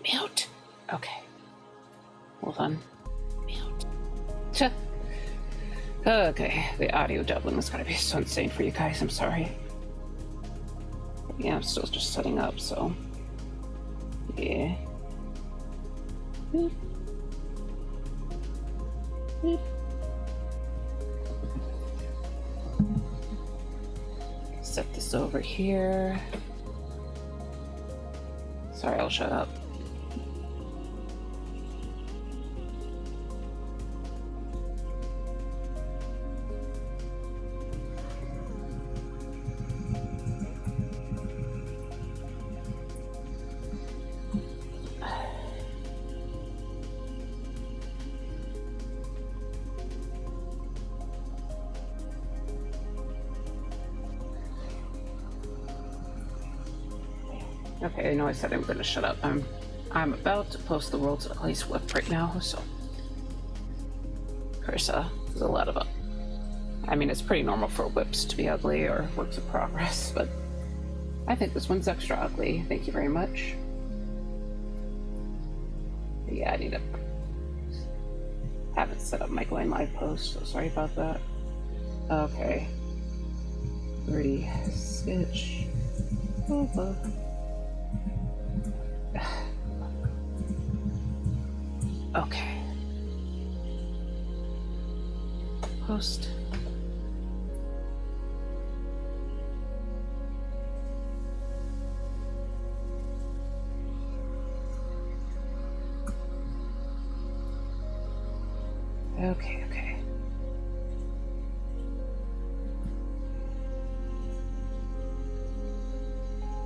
Mute. Okay. Hold on. Mute. Okay, the audio doubling is gonna be so insane for you guys. I'm sorry. Yeah, I'm still just setting up, so yeah. Set this over here. Sorry, I'll shut up. Okay, I know I said I'm gonna shut up. I'm about to post the world's ugliest whip right now, so of course there's a lot of I mean, it's pretty normal for whips to be ugly or works in progress, but I think this one's extra ugly. Thank you very much. But yeah, I need to haven't set up my Glen Live post, so sorry about that. Okay. 3 sketch over. Okay. Post. Okay.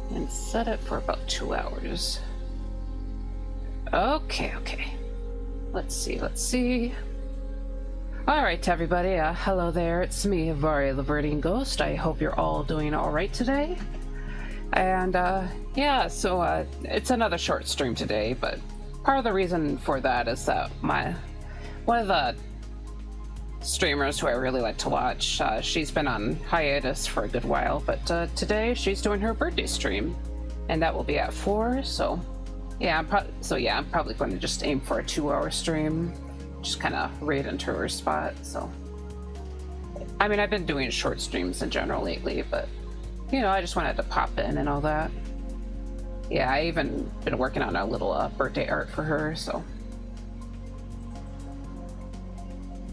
And set it for about 2 hours. Okay. Let's see. Alright, everybody. Hello there. It's me, Varia the ViridianGhost. I hope you're all doing alright today. And, yeah, so, it's another short stream today, but part of the reason for that is that one of the streamers who I really like to watch, she's been on hiatus for a good while, but, today she's doing her birthday stream, and that will be at 4, so... Yeah, I'm probably going to just aim for a 2-hour stream, just kind of right into her spot. So, I mean, I've been doing short streams in general lately, but you know, I just wanted to pop in and all that. Yeah, I even been working on a little birthday art for her. So,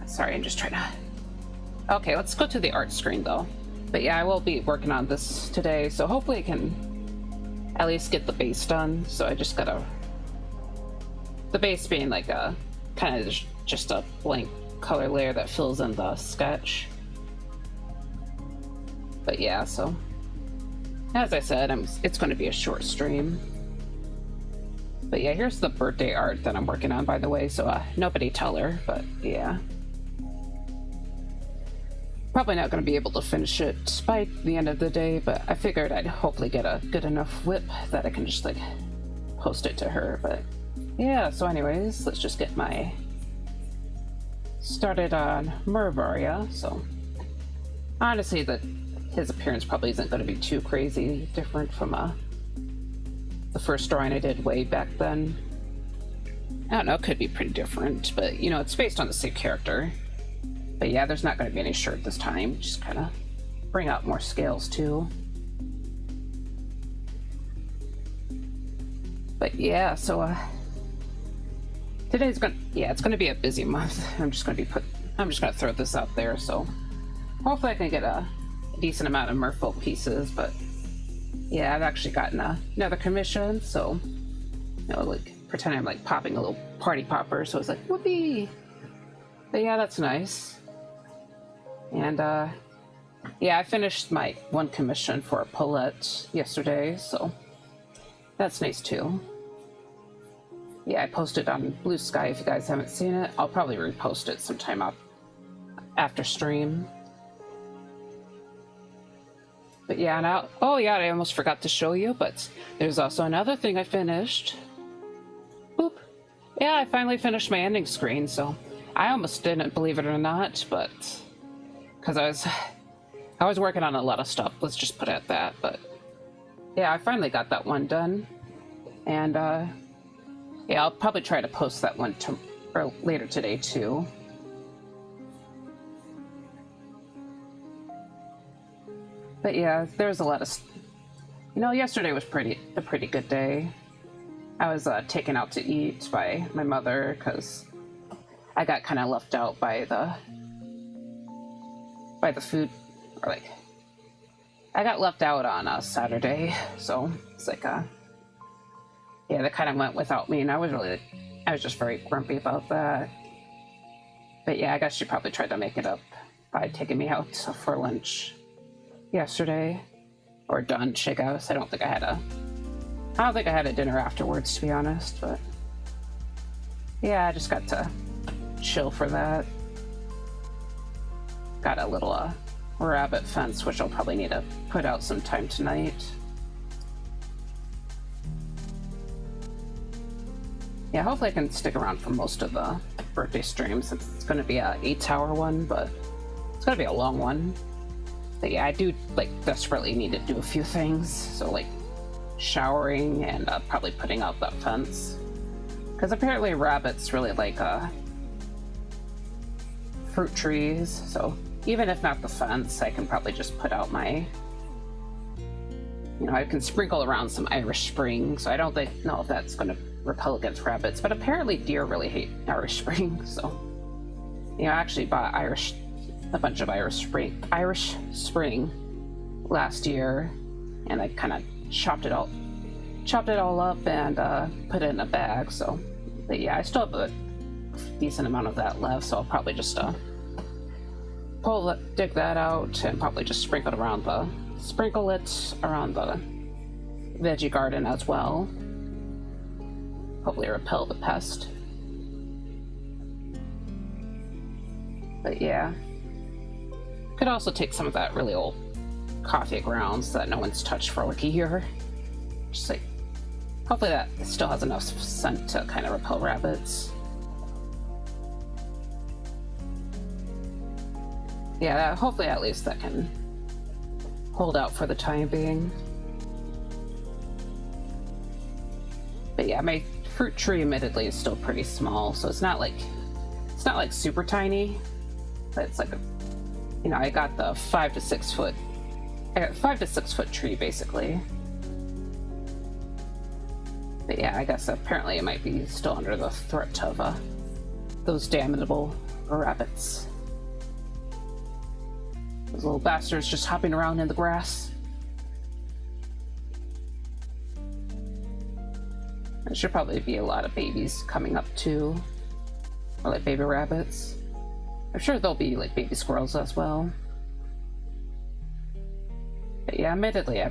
sorry, I'm just trying to. Okay, let's go to the art screen though. But yeah, I will be working on this today, so hopefully I can at least get the base done. So I just gotta, the base being like a kind of just a blank color layer that fills in the sketch. But yeah, so as I said, it's going to be a short stream. But yeah, here's the birthday art that I'm working on, by the way, so nobody tell her. But yeah, probably not going to be able to finish it by the end of the day, but I figured I'd hopefully get a good enough whip that I can just like post it to her. But yeah, so anyways, let's just get my started on Varia. So honestly, his appearance probably isn't going to be too crazy different from the first drawing I did way back then. I don't know, it could be pretty different, but you know, it's based on the same character. But yeah, there's not going to be any shirt this time. Just kind of bring out more scales too. But yeah, so today's it's going to be a busy month. I'm just going to throw this out there. So hopefully I can get a decent amount of merfolk pieces. But yeah, I've actually gotten another commission. So you know, like pretend I'm like popping a little party popper. So it's like whoopee. But yeah, that's nice. And yeah, I finished my one commission for a Paulette yesterday, so that's nice too. Yeah, I posted on Blue Sky. If you guys haven't seen it, I'll probably repost it sometime up after stream. But yeah, now oh yeah, I almost forgot to show you, but there's also another thing I finished. Boop. Yeah, I finally finished my ending screen, so I almost didn't believe it or not, but because I was working on a lot of stuff, let's just put it at that. But yeah, I finally got that one done, and Yeah, I'll probably try to post that one or later today too. But yeah, there's a lot of, yesterday was a pretty good day. I was taken out to eat by my mother because I got kind of left out by the food, or like I got left out on a Saturday, so it's like yeah, that kind of went without me, and I was just very grumpy about that. But yeah, I guess she probably tried to make it up by taking me out for lunch yesterday, or lunch, I guess. I don't think I had a dinner afterwards, to be honest, but yeah, I just got to chill for that. Got a little rabbit fence, which I'll probably need to put out sometime tonight. Yeah, hopefully I can stick around for most of the birthday stream, since it's going to be a 8-hour one, but it's going to be a long one. But yeah, I do desperately need to do a few things, so like showering and probably putting out that fence, because apparently rabbits really like fruit trees. So even if not the fence, I can probably just put out my, I can sprinkle around some Irish Spring. So I don't know if that's going to repel against rabbits, but apparently deer really hate Irish Spring. So I actually bought a bunch of Irish Spring last year, and I kind of chopped it all up and put it in a bag. So, but yeah, I still have a decent amount of that left, so I'll probably just dig that out and probably just sprinkle it around the veggie garden as well. Hopefully repel the pest. But yeah, could also take some of that really old coffee grounds that no one's touched for like a year. Just like, hopefully that still has enough scent to kind of repel rabbits. Yeah, hopefully at least that can hold out for the time being. But yeah, my fruit tree admittedly is still pretty small, so it's not like super tiny, but it's like I got the 5 to 6 foot tree basically. But yeah, I guess apparently it might be still under the threat of those damnable rabbits. Those little bastards just hopping around in the grass. There should probably be a lot of babies coming up too, or like baby rabbits. I'm sure there'll be like baby squirrels as well. But yeah, admittedly, I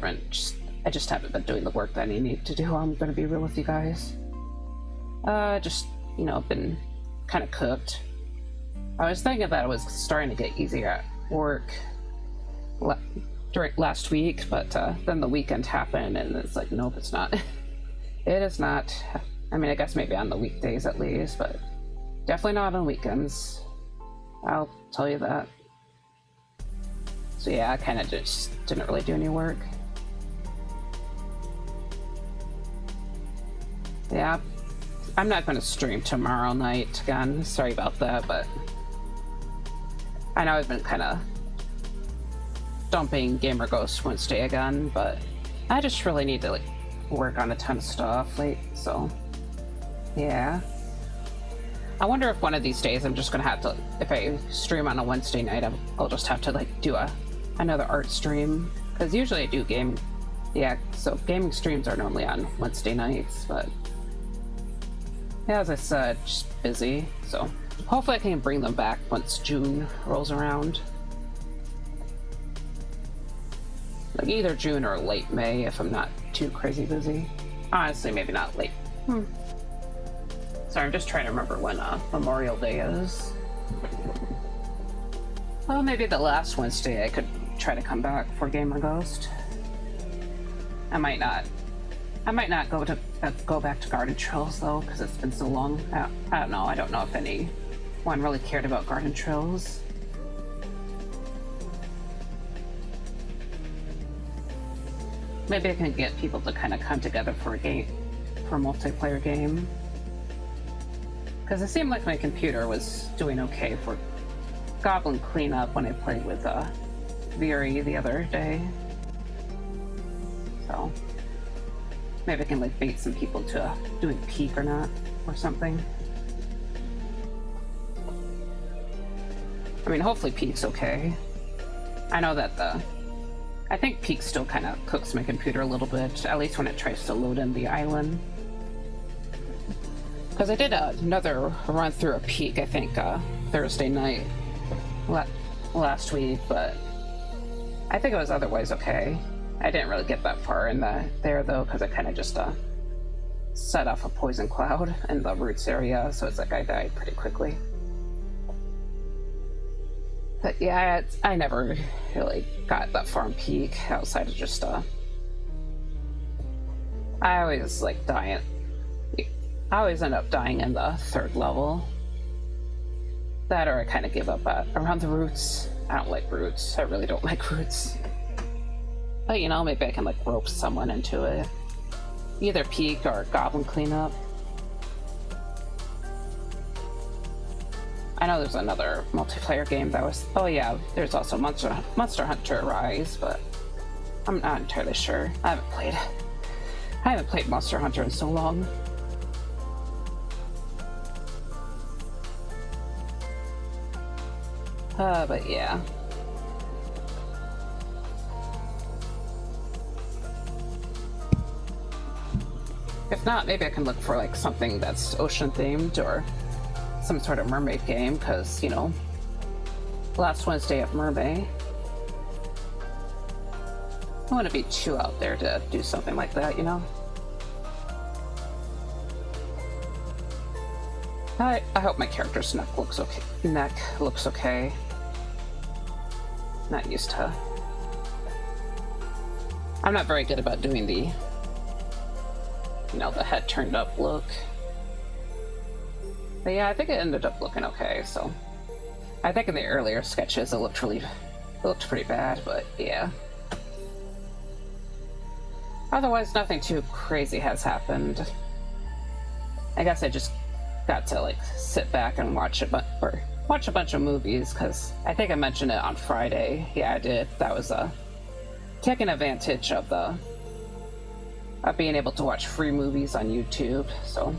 just haven't been doing the work that I need to do. I'm gonna be real with you guys. Been kind of cooked. I was thinking that it was starting to get easier at work during last week, but then the weekend happened, and it's like, nope, it's not. It is not. I mean, I guess maybe on the weekdays at least, but definitely not on weekends. I'll tell you that. So yeah, I kind of just didn't really do any work. Yeah, I'm not going to stream tomorrow night again. Sorry about that, but I know I've been kind of dumping ViridianGhost Wednesday again, but I just really need to work on a ton of stuff, so yeah. I wonder if one of these days I'm just gonna have to, if I stream on a Wednesday night, I'll just have to do another art stream, because usually I do gaming streams are normally on Wednesday nights, but yeah, as I said, just busy, so hopefully I can bring them back once June rolls around. Either June or late May if I'm not too crazy busy. Honestly, maybe not late. Sorry, I'm just trying to remember when Memorial Day is. Well, maybe the last Wednesday I could try to come back for ViridianGhost. I might not go back to Garden Trails though, because it's been so long. I don't know. I don't know if anyone really cared about Garden Trails. Maybe I can get people to kind of come together for a multiplayer game. Because it seemed like my computer was doing okay for goblin cleanup when I played with Viri the other day. So maybe I can like bait some people to doing peak or not, or something. I mean, hopefully peak's okay. I know that I think peak still kind of cooks my computer a little bit, at least when it tries to load in the island. Because I did another run through a peak, I think, Thursday night last week, but I think it was otherwise okay. I didn't really get that far in there though, because I kind of just set off a poison cloud in the roots area, so it's like I died pretty quickly. But yeah, I never really got that far in peak outside of just I always like dying. I always end up dying in the third level. That or I kind of give up around the roots. I don't like roots. I really don't like roots. But you know, maybe I can like rope someone into it. Either peak or goblin cleanup. I know there's another multiplayer game that was... Oh yeah, there's also Monster Hunter Rise, but I'm not entirely sure. I haven't played Monster Hunter in so long. But yeah. If not, maybe I can look for like something that's ocean themed or some sort of mermaid game, because, you know, last Wednesday of Mermaid. I want to be too out there to do something like that, you know? I hope my character's neck looks okay. Not used to. I'm not very good about doing the, you know, the head turned up look. But yeah, I think it ended up looking okay, so. I think in the earlier sketches it looked pretty bad, but yeah. Otherwise, nothing too crazy has happened. I guess I just got to like sit back and watch a bunch of movies, because I think I mentioned it on Friday. Yeah, I did. That was taking advantage of being able to watch free movies on YouTube. So,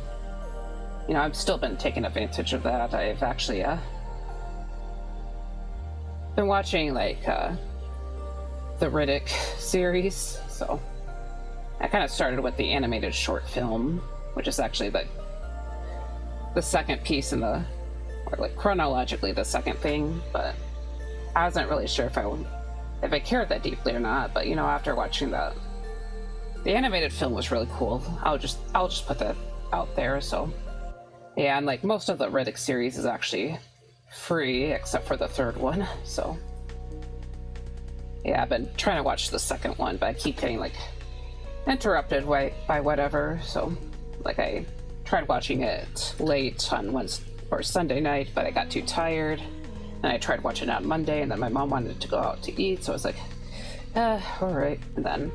you know, I've still been taking advantage of that. I've actually been watching like the Riddick series. So I kind of started with the animated short film, which is actually the second piece in the, or like chronologically the second thing, but I wasn't really sure if I cared that deeply or not. But you know, after watching the animated film was really cool. I'll just put that out there. So yeah, and like most of the Riddick series is actually free except for the third one. So yeah, I've been trying to watch the second one, but I keep getting like interrupted by whatever. So like I tried watching it late on Wednesday or Sunday night, but I got too tired, and I tried watching it on Monday, and then my mom wanted to go out to eat, so I was like, all right. And then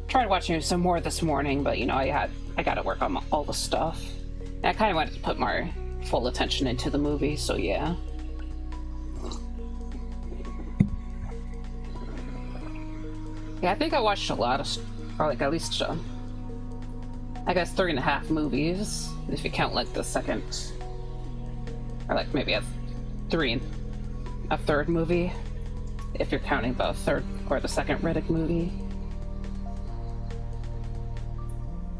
tried watching some more this morning, but you know, I got to work on all the stuff, and I kind of wanted to put my full attention into the movie. So yeah. Yeah, I think I watched a lot of, or like at least I guess 3.5 movies, if you count like the second, or like maybe a third movie, if you're counting the third or the second Riddick movie.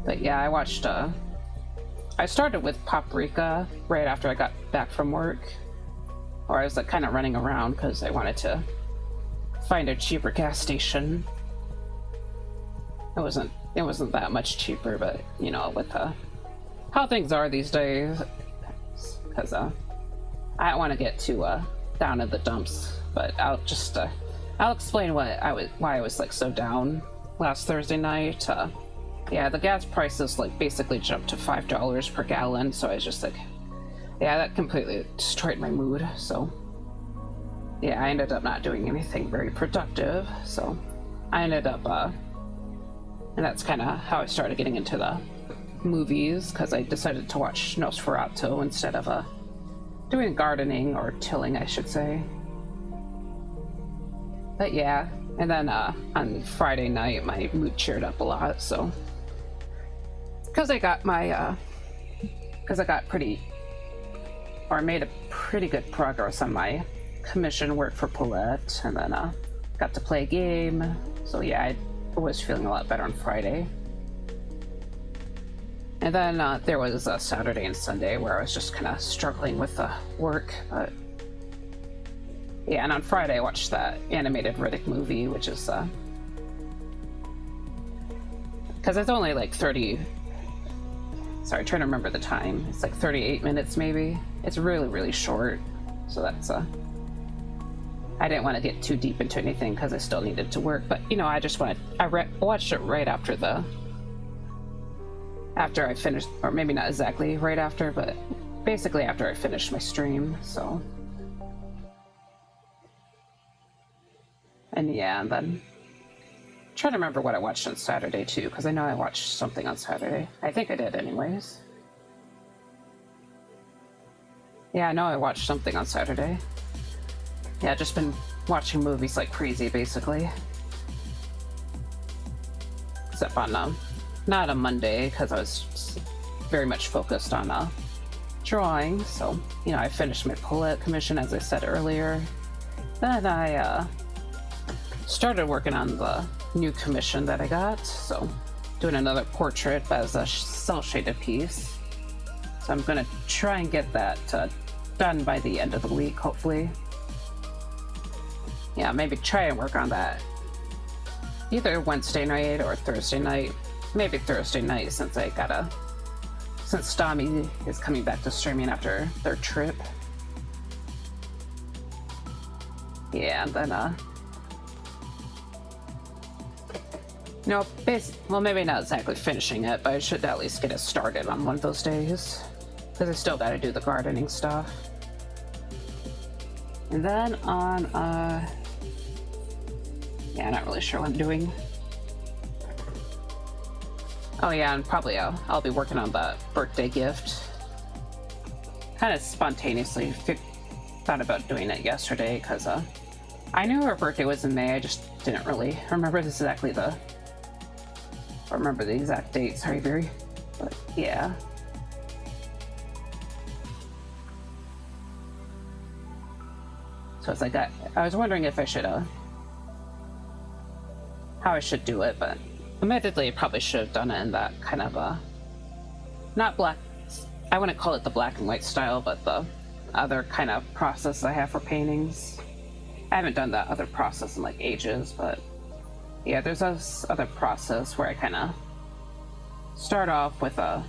But yeah, I watched, I started with Paprika right after I got back from work, or I was like kind of running around because I wanted to find a cheaper gas station. It wasn't that much cheaper, but you know, with how things are these days, because I don't want to get too down in the dumps. But I'll explain why I was like so down last Thursday night. Yeah, the gas prices like basically jumped to $5 per gallon, so I was just like, yeah, that completely destroyed my mood. So yeah, I ended up not doing anything very productive. So I ended up and that's kind of how I started getting into the movies because I decided to watch Nosferatu instead of doing gardening, or tilling I should say. But yeah, and then on Friday night my mood cheered up a lot, so because I got my made a pretty good progress on my commission work for Paulette, and then got to play a game. So yeah, I was feeling a lot better on Friday. And then there was a Saturday and Sunday where I was just kind of struggling with the work. But yeah, and on Friday I watched that animated Riddick movie, which is because it's only like 30. Sorry, trying to remember the time. It's like 38 minutes maybe. It's really, really short. So that's I didn't want to get too deep into anything because I still needed to work. But you know, I watched it right after I finished, or maybe not exactly right after, but basically after I finished my stream. So, and yeah, and then trying to remember what I watched on Saturday too, because I know I watched something on Saturday. I think I did anyways. Yeah, I know I watched something on Saturday. Yeah, just been watching movies like crazy basically. Except on not on Monday, because I was very much focused on drawing. So, you know, I finished my Paulette commission as I said earlier. Then I started working on the new commission that I got, so doing another portrait as a cel-shaded piece. So I'm gonna try and get that done by the end of the week, hopefully. Yeah, maybe try and work on that either Wednesday night or Thursday night. Maybe Thursday night, since Stami is coming back to streaming after their trip. Yeah, and then you know, well, maybe not exactly finishing it, but I should at least get it started on one of those days, because I still got to do the gardening stuff. And then on yeah, not really sure what I'm doing. Oh yeah, and probably I'll be working on the birthday gift. Kind of spontaneously thought about doing it yesterday, because I knew her birthday was in May. I just didn't really remember the exact date. Sorry, Viri. But yeah. So it's like I was wondering if I should how I should do it, but admittedly I probably should have done it in that kind of not black, I wouldn't call it the black and white style, but the other kind of process I have for paintings. I haven't done that other process in like ages, but yeah, there's this other process where I kind of start off with a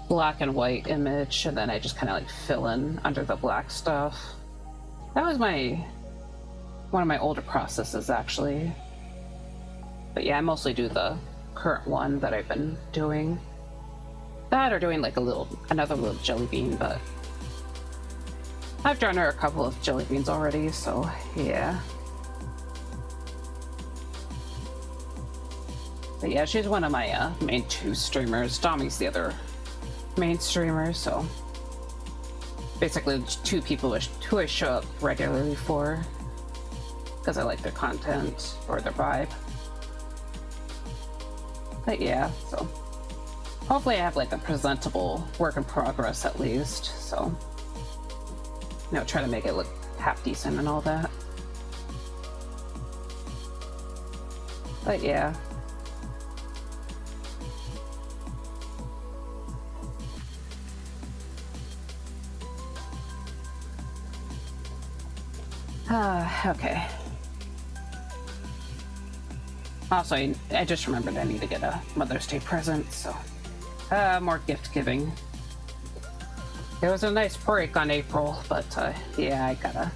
black and white image, and then I just kind of like fill in under the black stuff. That was one of my older processes actually. But yeah, I mostly do the current one that I've been doing. That or doing like another little jelly bean, but I've drawn her a couple of jelly beans already, so yeah. But yeah, she's one of my main two streamers. Domi's the other main streamer, so basically two people who I show up regularly for, because I like their content or their vibe. But yeah, so hopefully I have like a presentable work in progress at least, so you know, try to make it look half decent and all that. But yeah. Okay. Also, I just remembered I need to get a Mother's Day present, so more gift giving. It was a nice break on April, but yeah, I gotta.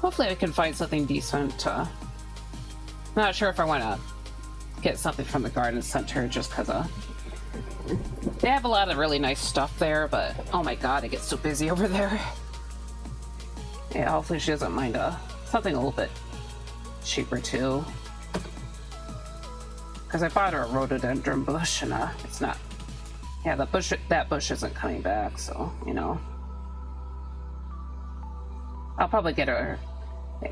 Hopefully, I can find something decent. Not sure if I want to get something from the garden center, just because they have a lot of really nice stuff there, but oh my god, it gets so busy over there. Yeah, hopefully she doesn't mind something a little bit cheaper too. Because I bought her a rhododendron bush, and it's not Yeah, that bush isn't coming back, so, you know. I'll probably get her...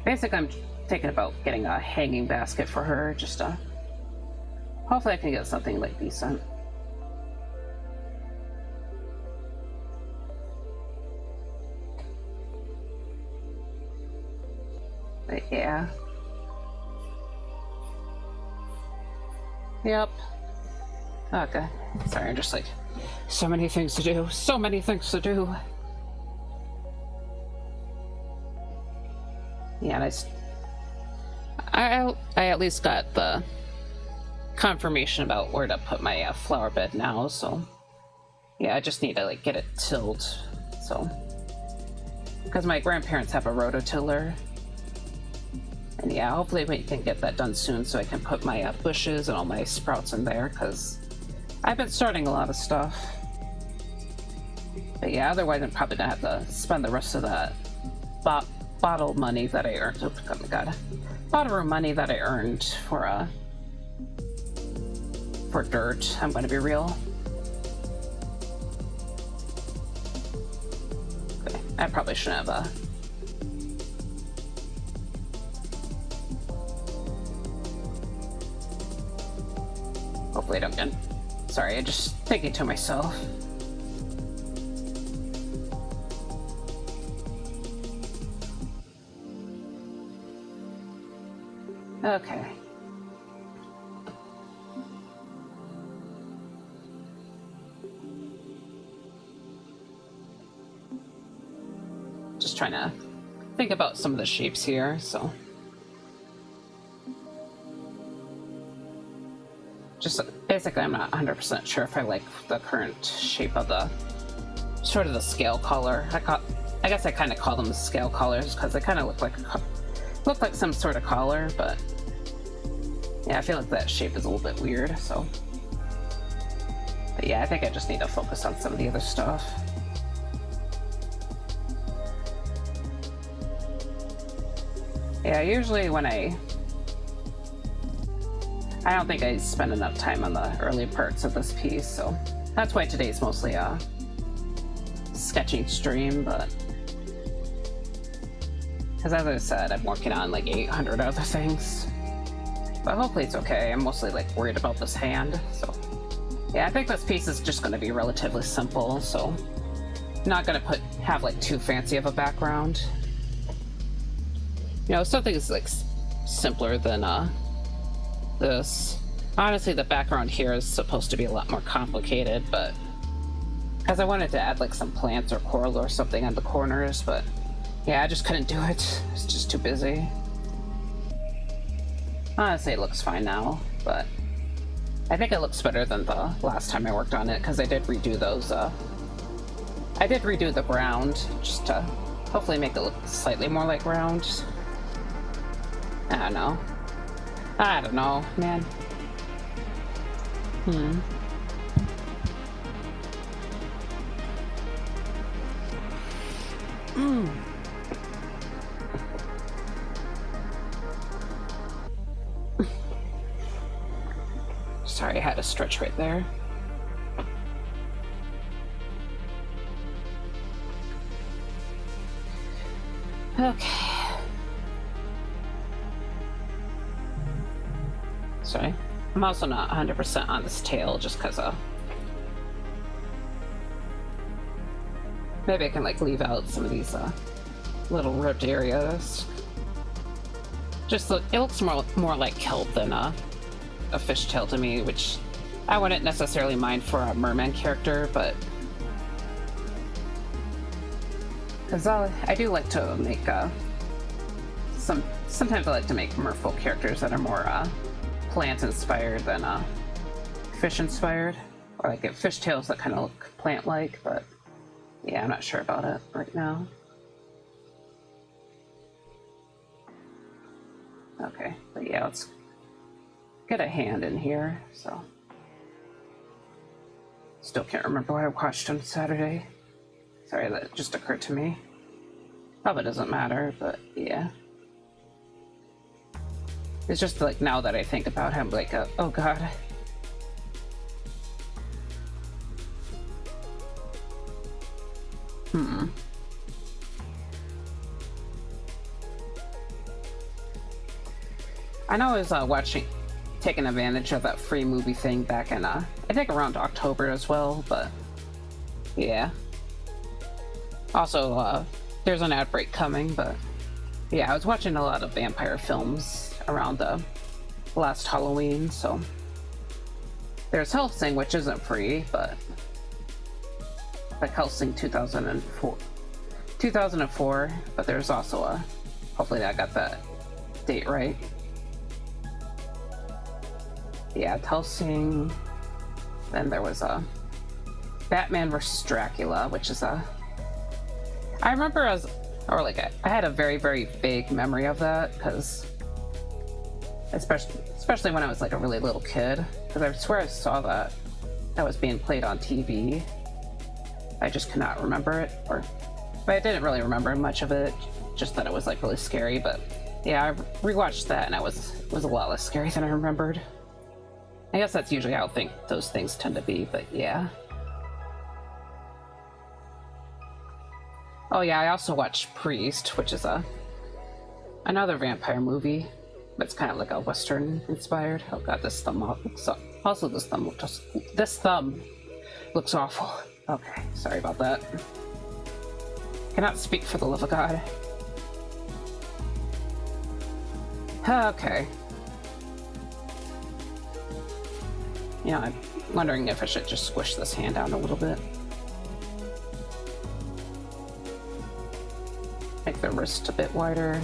Basically, I'm thinking about getting a hanging basket for her, just to... Hopefully I can get something, like, decent. But, yeah. Yep. Okay. Sorry, I'm just like... So many things to do. So many things to do. Yeah, and I at least got the confirmation about where to put my flower bed now, so yeah, I just need to like get it tilled, so because my grandparents have a rototiller, and yeah, hopefully we can get that done soon so I can put my bushes and all my sprouts in there, because I've been starting a lot of stuff, but yeah, otherwise I'm probably gonna have to spend the rest of that bottle money that I earned. Oh my god, bottle room money that I earned for dirt. I'm gonna be real. Okay, I probably shouldn't have hopefully I don't get... Sorry, I'm just thinking to myself. Okay. Just trying to think about some of the shapes here, so. Just basically, I'm not 100% sure if I like the current shape of the sort of the scale collar. I guess I kind of call them the scale collars because they kind of look like some sort of collar, but yeah, I feel like that shape is a little bit weird, so. But yeah, I think I just need to focus on some of the other stuff. Yeah, usually when I don't think I spend enough time on the early parts of this piece, so that's why today's mostly a sketching stream, but because as I said, I'm working on like 800 other things. But hopefully it's okay. I'm mostly like worried about this hand, so yeah, I think this piece is just going to be relatively simple, so not going to have like too fancy of a background. You know, something is like simpler than this. Honestly, the background here is supposed to be a lot more complicated, but because I wanted to add like some plants or coral or something on the corners, but yeah, I just couldn't do it. It's just too busy. Honestly, it looks fine now, but I think it looks better than the last time I worked on it, because I did redo those. I did redo the ground just to hopefully make it look slightly more like round. I don't know, man. Sorry, I had to stretch right there. Okay. Sorry. I'm also not 100% on this tail just because maybe I can like leave out some of these little ribbed areas. Just look, it looks more like kelp than a fishtail to me, which I wouldn't necessarily mind for a merman character, but because I do like to make sometimes I like to make merfolk characters that are more plant inspired than fish inspired, or like fishtails that kind of look plant like, but yeah, I'm not sure about it right now. Okay, but yeah, let's get a hand in here. So still can't remember what I watched on Saturday. Sorry, that just occurred to me. Probably doesn't matter, but yeah. It's just like now that I think about him, like, oh god. Hmm. I know I was taking advantage of that free movie thing back in, I think around October as well, but yeah. Also, there's an outbreak coming, but yeah, I was watching a lot of vampire films around the last Halloween, so there's Helsing, which isn't free, but like Helsing 2004, but there's also hopefully I got that date right. Yeah, Helsing. Then there was a Batman vs. Dracula, which is I remember I had a very, very vague memory of that, because especially when I was like a really little kid, because I swear I saw that was being played on TV. I just cannot remember it, but I didn't really remember much of it, just that it was like really scary. But yeah, I rewatched that and it was a lot less scary than I remembered. I guess that's usually how I think those things tend to be, but yeah. Oh yeah, I also watched Priest, which is another vampire movie. It's kind of like a Western inspired. Oh god, this thumb looks also this thumb looks awful. Okay, sorry about that. Cannot speak for the love of God. Okay. You know, I'm wondering if I should just squish this hand down a little bit. Make the wrist a bit wider.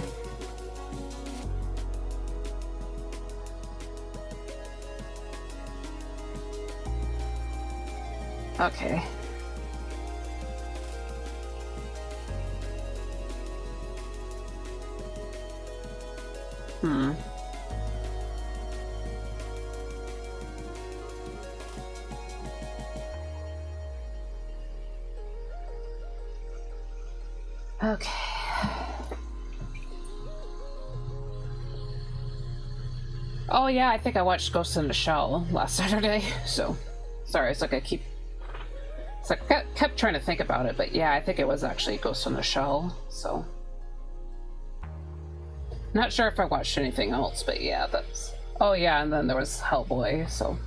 Okay. Okay. Oh yeah, I think I watched Ghost in the Shell last Saturday, so sorry, it's like I kept trying to think about it, but yeah, I think it was actually Ghost in the Shell, so not sure if I watched anything else, but yeah, that's... Oh yeah, and then there was Hellboy, so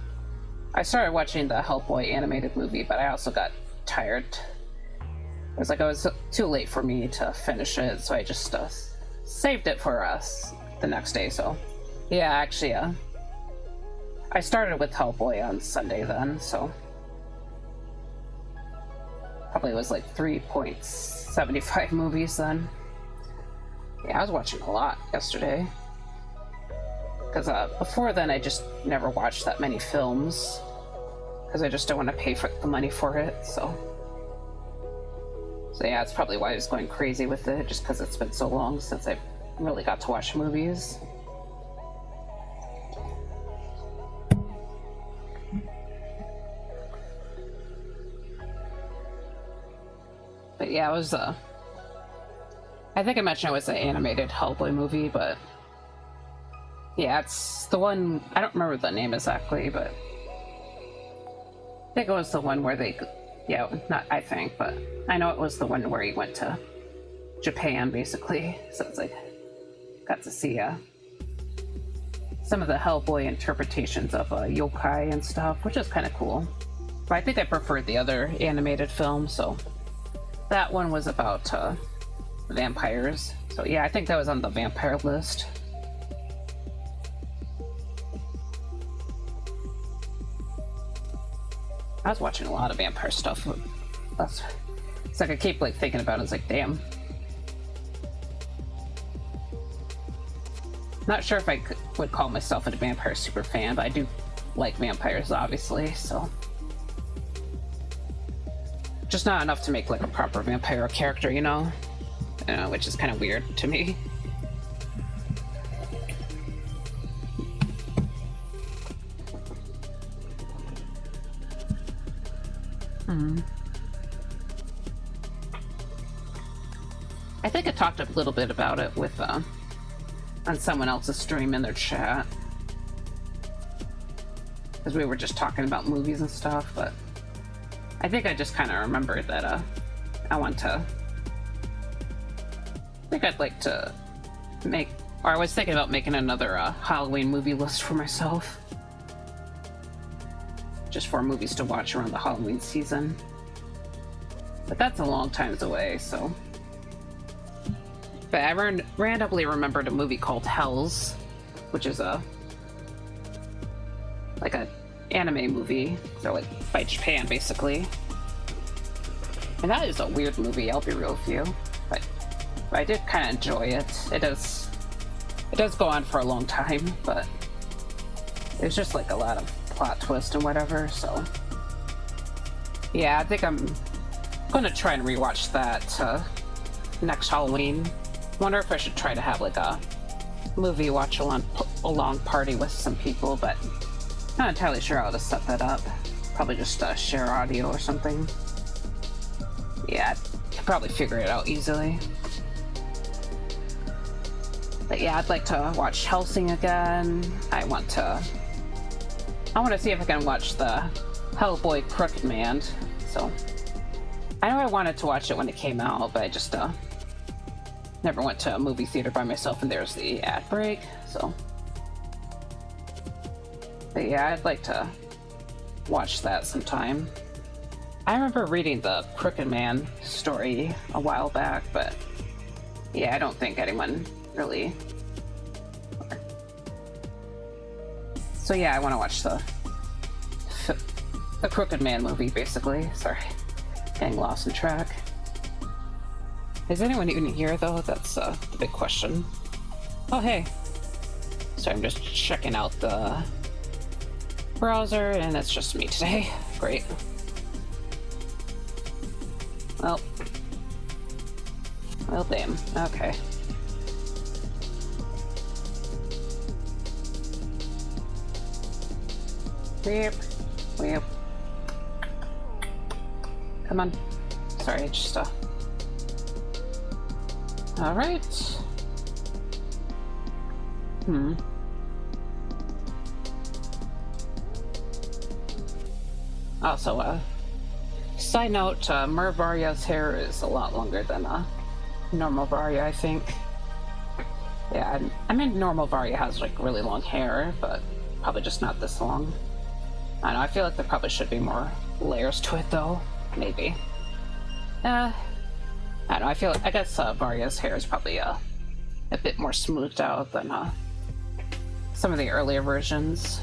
I started watching the Hellboy animated movie, but I also got tired. It was too late for me to finish it, so I just saved it for us the next day. So yeah, actually I started with Hellboy on Sunday then, so probably was like 3.75 movies then. Yeah, I was watching a lot yesterday, because before then I just never watched that many films, because I just don't want to pay for the money for it. So yeah, it's probably why I was going crazy with it, just because it's been so long since I really got to watch movies. But yeah, it was I think I mentioned it was an animated Hellboy movie, but yeah, it's the one, I don't remember the name exactly, but I think it was the one where they... Yeah, not I think, but I know it was the one where he went to Japan, basically. So it's like, got to see some of the Hellboy interpretations of yokai and stuff, which is kind of cool. But I think I preferred the other animated film, so that one was about vampires. So yeah, I think that was on the vampire list. I was watching a lot of vampire stuff. It's like I keep like thinking about it. It's like, damn. Not sure if I would call myself a vampire super fan, but I do like vampires, obviously. So just not enough to make like a proper vampire character, you know, which is kind of weird to me. I think I talked a little bit about it with on someone else's stream in their chat, because we were just talking about movies and stuff, but I think I just kind of remembered that I want to... I think I'd like to make... Or I was thinking about making another Halloween movie list for myself. Just for movies to watch around the Halloween season. But that's a long time away, so... But I randomly remembered a movie called Hells, which is a... like an anime movie. So like by Japan, basically. And that is a weird movie, I'll be real with you. But I did kind of enjoy it. It does go on for a long time, but there's just like a lot of plot twist and whatever, so... Yeah, I think I'm gonna try and rewatch that next Halloween. Wonder if I should try to have like a movie watch along party with some people, but not entirely sure how to set that up. Probably just share audio or something. Yeah, I could probably figure it out easily. But yeah, I'd like to watch Helsing again. I want to see if I can watch the Hellboy Crooked Man. So I know I wanted to watch it when it came out, but I just never went to a movie theater by myself, and there's the ad break. So, but yeah, I'd like to watch that sometime. I remember reading the Crooked Man story a while back, but yeah, I don't think anyone really... So yeah, I want to watch the Crooked Man movie, basically. Sorry, getting lost in track. Is anyone even here, though? That's the big question. Oh, hey. So I'm just checking out the browser, and it's just me today. Great. Well, damn. Okay. Weep. Come on. Sorry, just all right. Also, side note, Varia's hair is a lot longer than normal Varia, I think. Yeah, I mean, normal Varia has like really long hair, but probably just not this long. I don't know, I feel like there probably should be more layers to it, though. Maybe. I don't know, I guess Varia's hair is probably a bit more smoothed out than some of the earlier versions.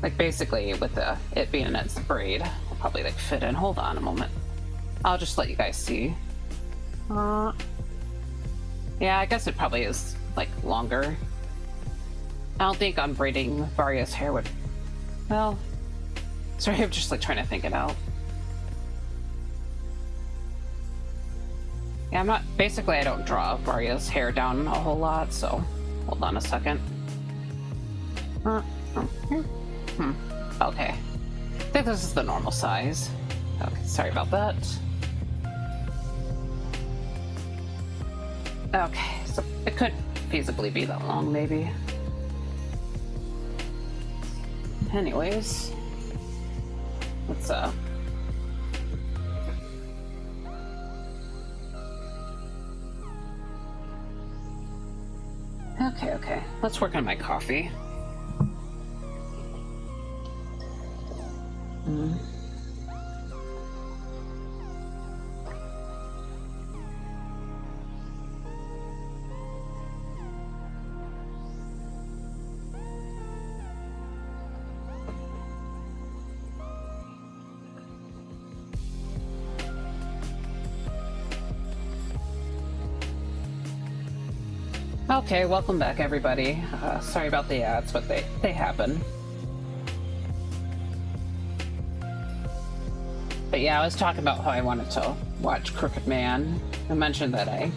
Like, basically, with it being in its braid, it'll probably like fit in. Hold on a moment. I'll just let you guys see. Yeah, I guess it probably is like longer. I don't think unbraiding Varia's hair would... Well... Sorry, I'm just like trying to think it out. Yeah, I'm not... Basically, I don't draw Varia's hair down a whole lot, so... Hold on a second. Okay. I think this is the normal size. Okay, sorry about that. Okay, so it could feasibly be that long, maybe. Anyways, let's Okay. Let's work on my coffee. Okay, welcome back, everybody. Sorry about the ads, but they happen. But yeah, I was talking about how I wanted to watch Crooked Man. I mentioned that I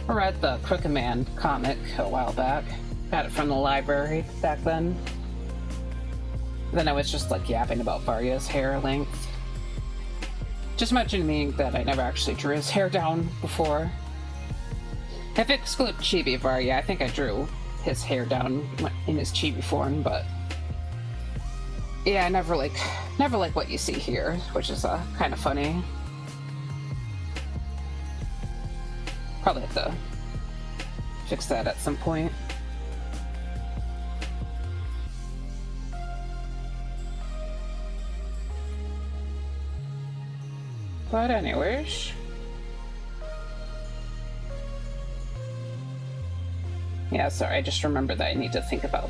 read the Crooked Man comic a while back. Got it from the library back then. Then I was just like yapping about Varia's hair length. Just mentioning that I never actually drew his hair down before. If I exclude Chibi Varia, I think I drew his hair down in his Chibi form, but yeah, I never like Never like what you see here, which is kind of funny. Probably have to fix that at some point. But anyways. Yeah, sorry, I just remembered that I need to think about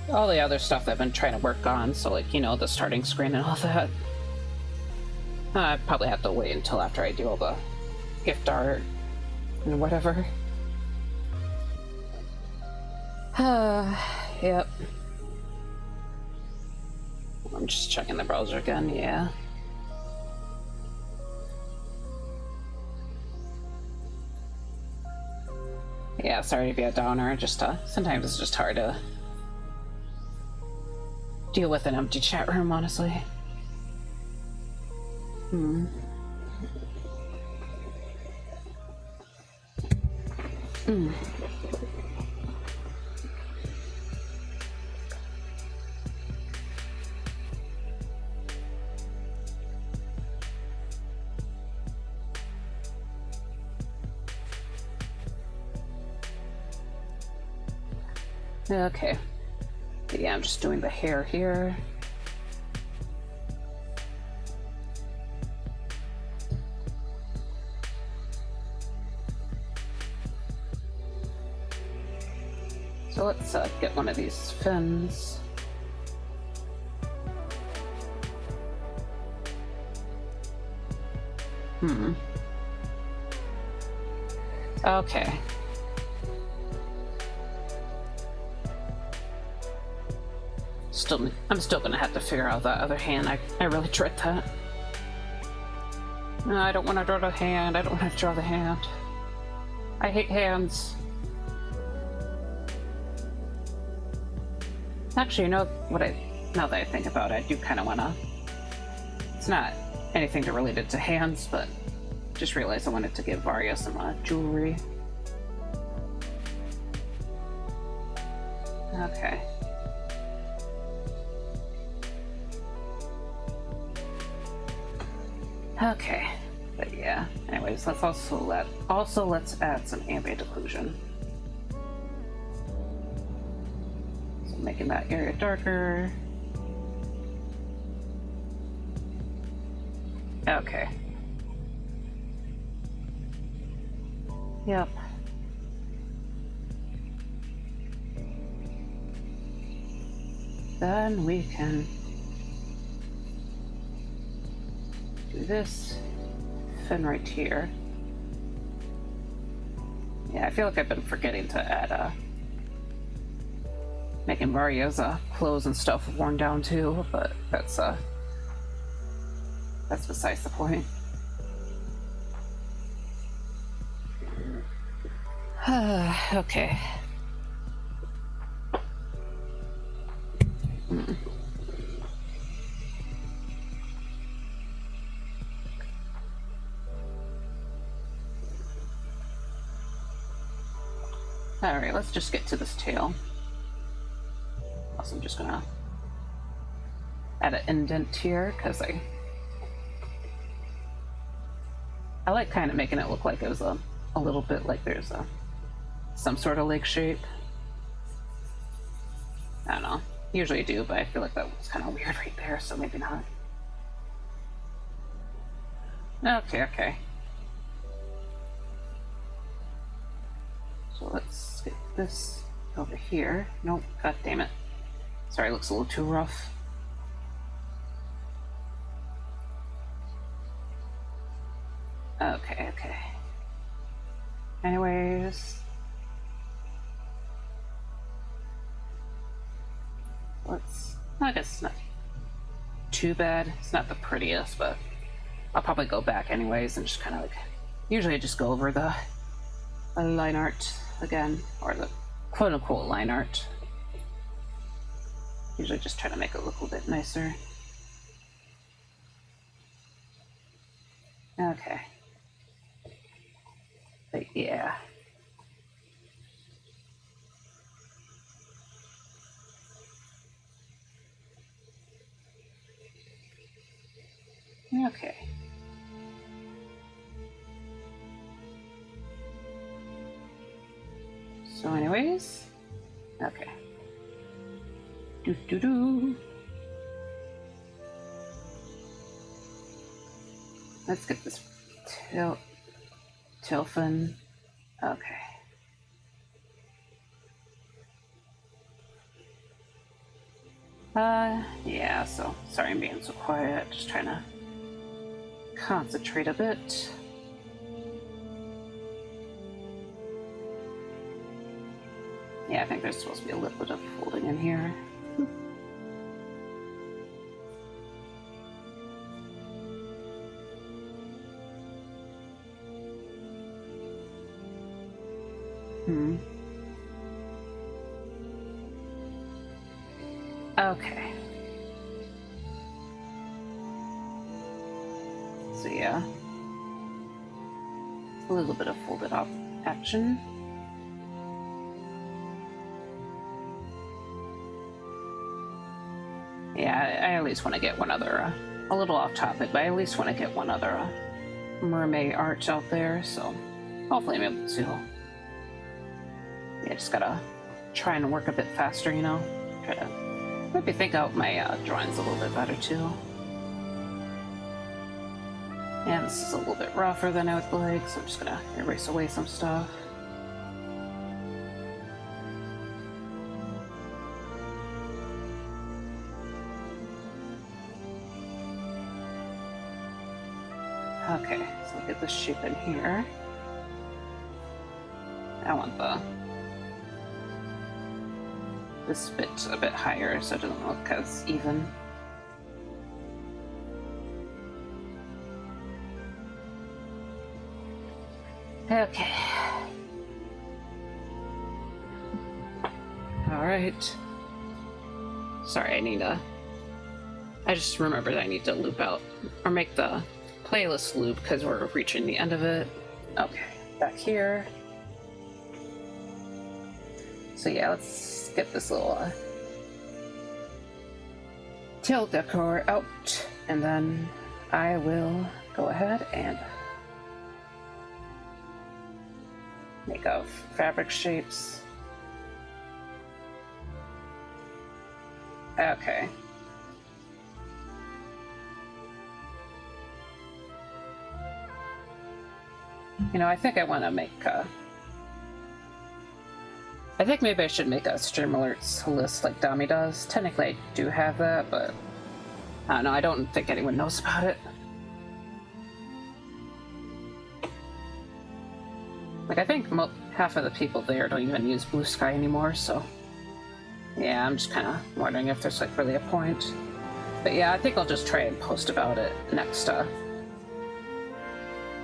all the other stuff that I've been trying to work on, so like, you know, the starting screen and all that. I probably have to wait until after I do all the gift art and whatever. Yep. I'm just checking the browser again, yeah. Yeah, sorry to be a downer, just sometimes it's just hard to deal with an empty chat room, honestly. Okay. Yeah, I'm just doing the hair here. So let's get one of these fins. Okay. I'm still gonna have to figure out that other hand. I really dread that. No, I don't want to draw the hand. I don't want to draw the hand. I hate hands. Actually, you know what now that I think about it, I do kind of want to... It's not anything related to hands, but just realized I wanted to give Varia some jewelry. Okay. Okay, but yeah. Anyways, let's let's add some ambient occlusion. So making that area darker. Okay. Yep. Then we can do this fin right here. Yeah, I feel like I've been forgetting to add making Varia's clothes and stuff worn down too, but that's besides the point. Okay. Alright, let's just get to this tail. Also, I'm just gonna add an indent here, because I like kind of making it look like it was a little bit like there's some sort of lake shape. I don't know. Usually I do, but I feel like that was kind of weird right there, so maybe not. Okay. So let's get this over here. Nope, god damn it. Sorry, it looks a little too rough. Okay. Anyways. I guess it's not too bad. It's not the prettiest, but I'll probably go back anyways and just kind of like... Usually I just go over the line art again, or the quote-unquote line art. Usually just try to make it look a little bit nicer. Okay. But yeah. Okay. So anyways, okay. Do. Let's get this Tilfin. Okay. Yeah, so sorry I'm being so quiet, just trying to concentrate a bit. Yeah, I think there's supposed to be a little bit of folding in here. Okay. So yeah. A little bit of folded up action. Yeah, I at least want to get one other, a little off topic, but I at least want to get one other mermaid art out there, so hopefully I'm able to. Yeah, just gotta try and work a bit faster, you know? Try to maybe think out my drawings a little bit better, too. And this is a little bit rougher than I would like, so I'm just gonna erase away some stuff. Okay, so we'll get this shape in here. I want this bit a bit higher so it doesn't look as even. Okay. Alright. Sorry, I just remembered I need to loop out, or make the playlist loop because we're reaching the end of it. Okay, back here. So yeah, let's get this little tail decor out, and then I will go ahead and make out fabric shapes. Okay. You know, I think I want to make I think maybe I should make a stream alerts list like Dami does. Technically I do have that, but I don't know, I don't think anyone knows about it. Like, I think half of the people there don't even use Blue Sky anymore, so yeah, I'm just kind of wondering if there's like really a point. But yeah, I think I'll just try and post about it next,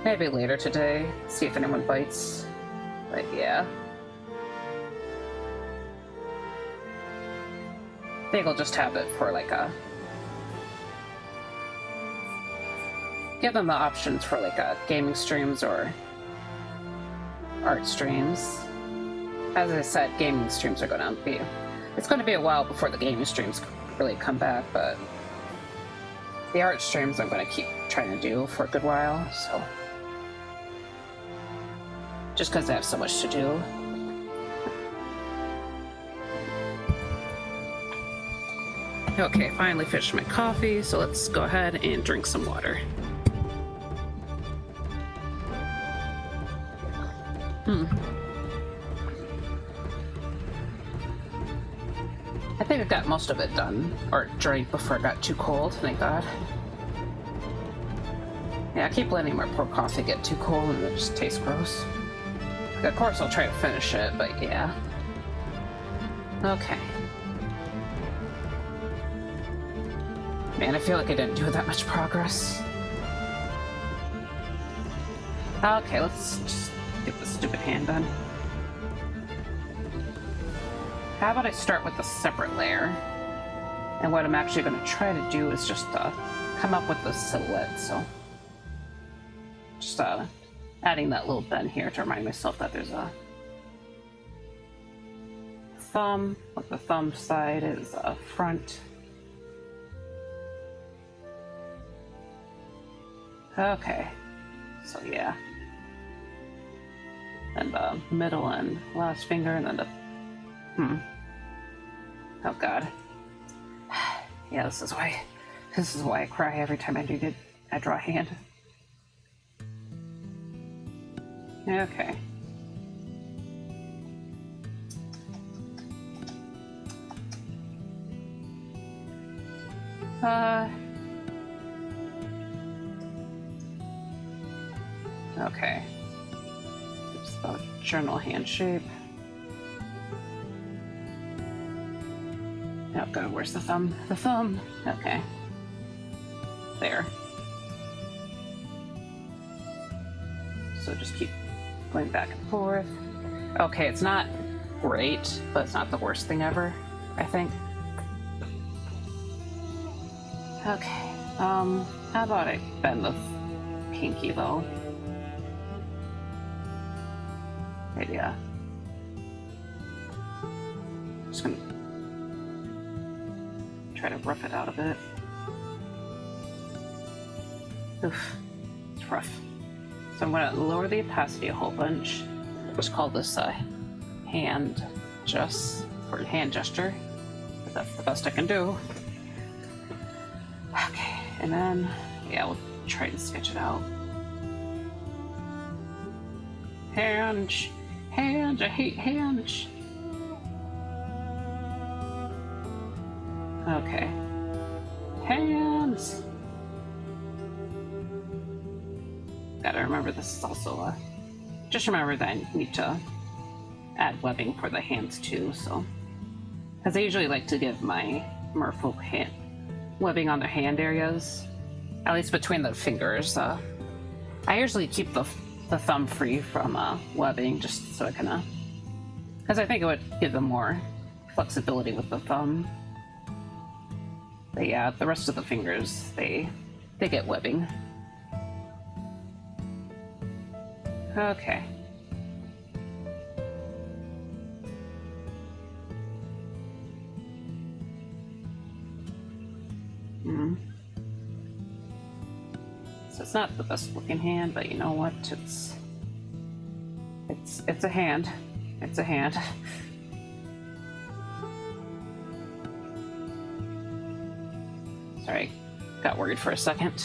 maybe later today, see if anyone bites. But yeah. I think I'll just have it for like give them the options for like gaming streams or art streams. As I said, gaming streams are it's gonna be a while before the gaming streams really come back, but the art streams I'm gonna keep trying to do for a good while, so just because I have so much to do. Okay, finally finished my coffee, so let's go ahead and drink some water. I think I got most of it done, or drank before it got too cold, thank God. Yeah, I keep letting my poor coffee get too cold and it just tastes gross. Of course I'll try to finish it, but yeah. Okay. Man, I feel like I didn't do that much progress. Okay, let's just get this stupid hand done. How about I start with a separate layer? And what I'm actually going to try to do is just come up with the silhouette, so just adding that little bend here to remind myself that there's a thumb, like the thumb side is front. Okay. So yeah. And the middle and last finger, and then the... Oh god. Yeah, this is why I cry every time I draw a hand. Okay. Okay. It's the journal hand shape. Oh god, where's the thumb? The thumb! Okay. There. So just keep going back and forth. Okay, it's not great, but it's not the worst thing ever, I think. Okay, how about I bend the pinky though? Right, yeah. Just gonna try to rough it out a bit. Oof, it's rough. So I'm gonna lower the opacity a whole bunch. Just call this hand gesture. But that's the best I can do. Okay, and then yeah, we'll try and sketch it out. Hands, I hate hands. Okay, hands. Gotta remember this is also just remember that I need to add webbing for the hands too, so. Because I usually like to give my merfolk hand webbing on their hand areas, at least between the fingers. I usually keep the thumb free from webbing just so I can, because I think it would give them more flexibility with the thumb. But yeah, the rest of the fingers, they get webbing. Okay. So it's not the best looking hand, but you know what? It's a hand. It's a hand. Sorry, got worried for a second.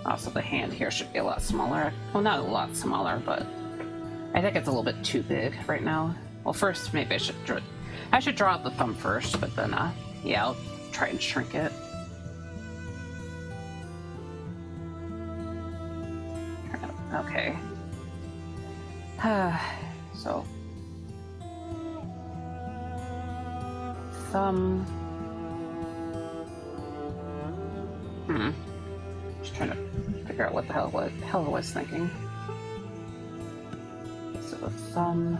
Also, the hand here should be a lot smaller. Well, not a lot smaller, but I think it's a little bit too big right now. Well, first, maybe I should draw out the thumb first, but then, yeah, I'll try and shrink it. Okay. So, thumb. Just trying to figure out what the hell I was thinking. So the thumb.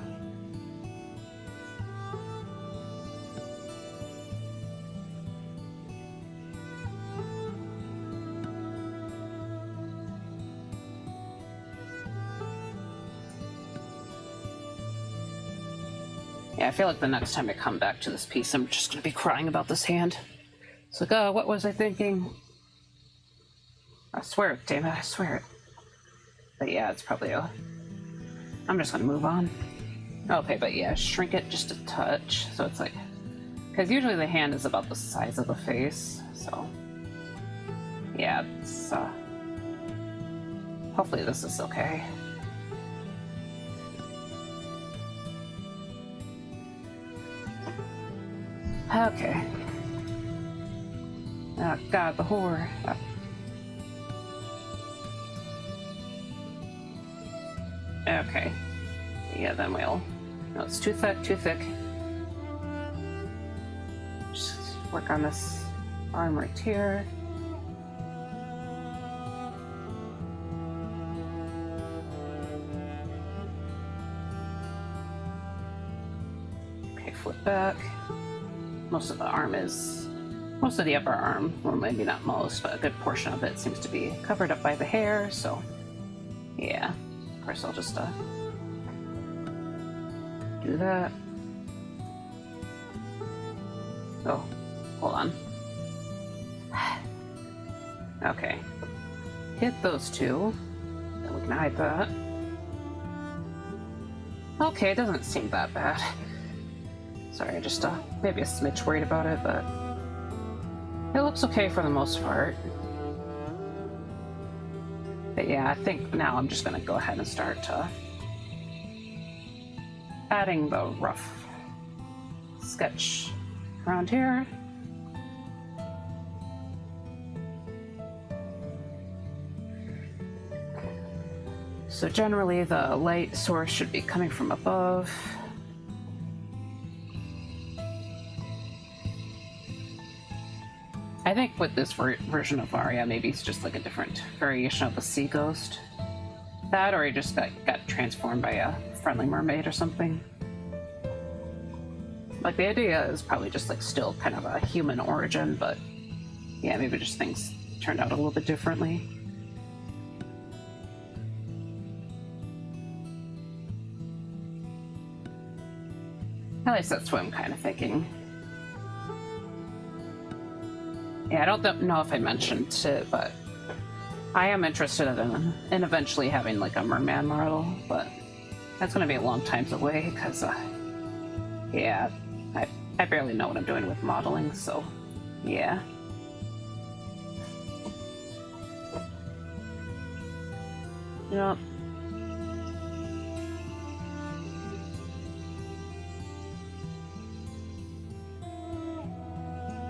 Yeah, I feel like the next time I come back to this piece, I'm just going to be crying about this hand. It's like, oh, what was I thinking? I swear it, damn it, I swear it. But yeah, it's probably I'm just going to move on. Okay, but yeah, shrink it just a touch. So it's like, because usually the hand is about the size of the face. So yeah, it's, hopefully this is okay. Okay. Oh god, the horror. Okay. Yeah, then we'll... No, it's too thick, too thick. Just work on this arm right here. Okay, flip back. Most of the upper arm, well maybe not most, but a good portion of it seems to be covered up by the hair, so yeah. Of course I'll just do that. Oh, hold on. Okay. Hit those two. Then we can hide that. Okay, it doesn't seem that bad. Sorry, just maybe a smidge worried about it, but it looks okay for the most part. But yeah, I think now I'm just gonna go ahead and start adding the rough sketch around here. So generally the light source should be coming from above. I think with this version of Varia, maybe it's just like a different variation of the sea ghost. That, or he just got transformed by a friendly mermaid or something. Like, the idea is probably just like still kind of a human origin, but yeah, maybe just things turned out a little bit differently. At least that's what I'm kind of thinking. Yeah, I don't know if I mentioned it, but I am interested in eventually having like a merman model, but that's going to be a long time away because, yeah, I barely know what I'm doing with modeling, so yeah. Yep.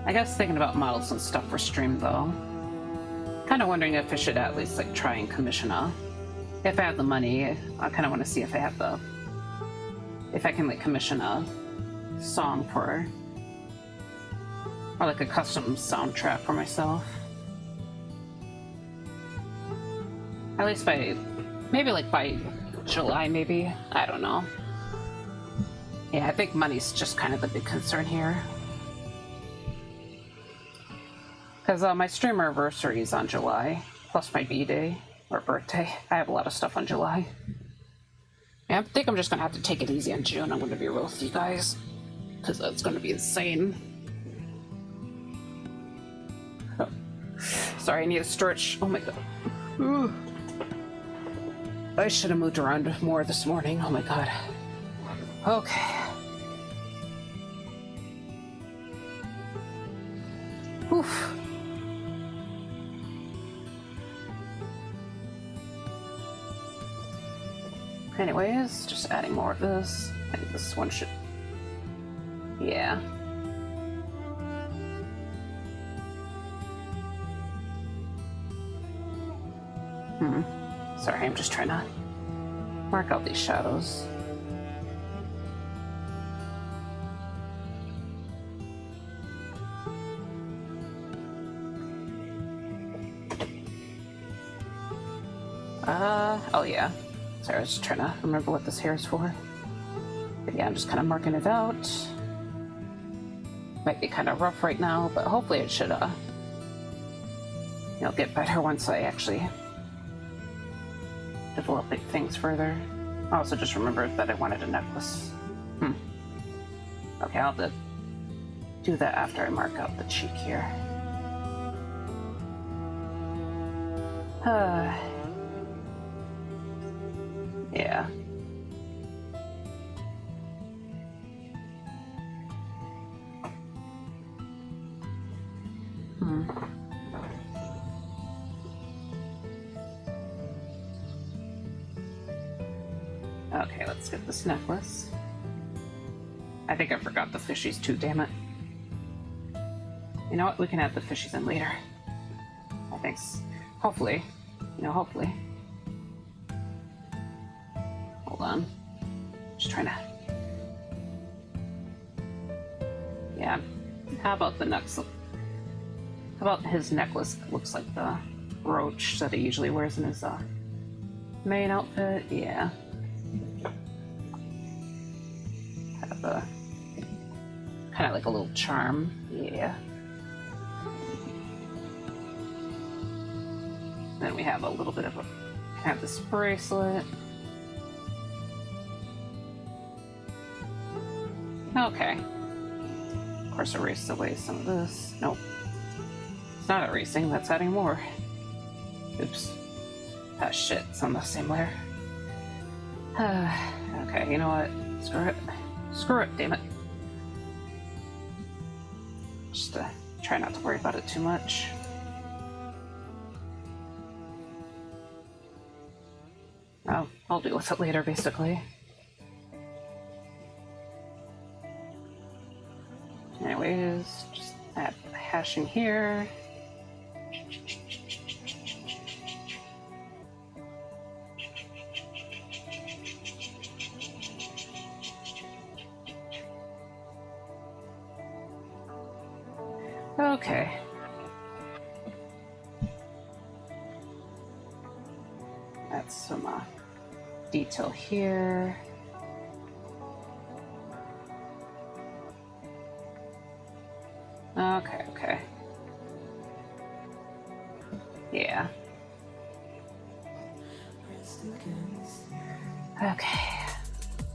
I guess thinking about models and stuff for stream though. Kind of wondering if I should at least like try and commission if I have the money. I kind of want to see if I have if I can like commission a song for, or like a custom soundtrack for myself. At least maybe like by July, maybe. I don't know. Yeah, I think money's just kind of the big concern here. Because my stream anniversary is on July, plus my B-Day, or birthday. I have a lot of stuff on July. Yeah, I think I'm just going to have to take it easy on June. I'm going to be real with you guys, because that's going to be insane. Oh. Sorry, I need a stretch. Oh my god. Ooh. I should have moved around more this morning. Oh my god. Okay. Oof. Anyways, just adding more of this. I think this one should... Yeah. Sorry, I'm just trying to mark out these shadows. Oh yeah. Sorry, I was just trying to remember what this hair is for. But yeah, I'm just kind of marking it out. Might be kind of rough right now, but hopefully it should, get better once I actually develop things further. I also just remembered that I wanted a necklace. Okay, I'll have to do that after I mark out the cheek here. Yeah. Okay, let's get this necklace. I think I forgot the fishies too, damn it. You know what? We can add the fishies in later. I think, hopefully. Hopefully. Hold on. Just trying to... Yeah. How about the necklace? How about his necklace? Looks like the brooch that he usually wears in his main outfit. Yeah. Have a... kind of like a little charm. Yeah. Then we have a little bit of a... have this bracelet. Okay. Of course, erase away some of this. Nope. It's not erasing, that's adding more. Oops. Ah, shit. It's on the same layer. Okay, you know what? Screw it. Screw it, damn it. Just try not to worry about it too much. Oh, I'll deal with it later, basically. Anyways, just add hashing here. Okay. That's some detail here. Okay. Yeah. Okay.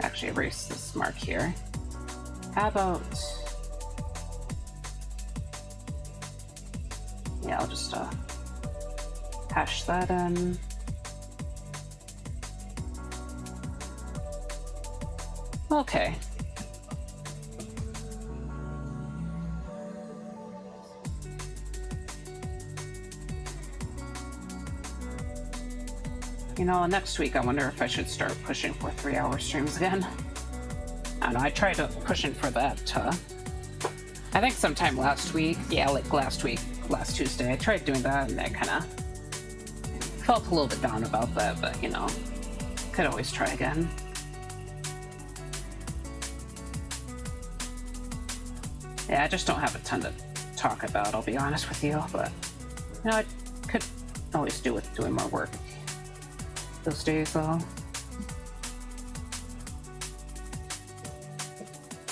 Actually erase this mark here. How about... Yeah, I'll just hash that in. Okay. You know, next week I wonder if I should start pushing for 3-hour streams again. I don't know, I tried pushing for that, I think sometime last week. Yeah, like last Tuesday, I tried doing that and I kinda felt a little bit down about that, but you know, could always try again. Yeah, I just don't have a ton to talk about, I'll be honest with you, but you know, I could always do with doing more work those days though.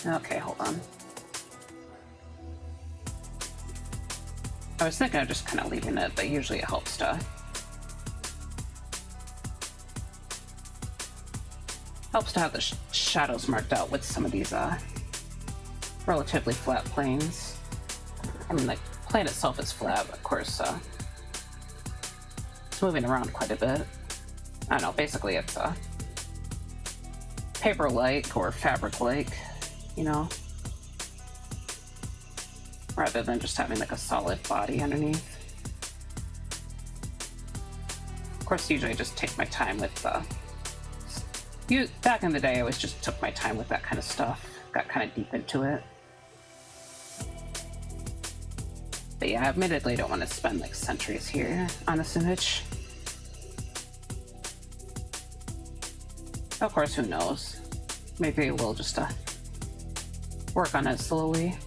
Okay, hold on. I was thinking of just kind of leaving it, but usually it helps to have the shadows marked out with some of these relatively flat planes. I mean, like, plane itself is flat, but of course it's moving around quite a bit. I don't know, basically it's paper-like or fabric-like, you know, rather than just having like a solid body underneath. Of course, usually I just take my time with back in the day I always just took my time with that kind of stuff, got kind of deep into it. But yeah, I admittedly don't want to spend like centuries here on this image. Of course, who knows? Maybe we'll just work on it slowly.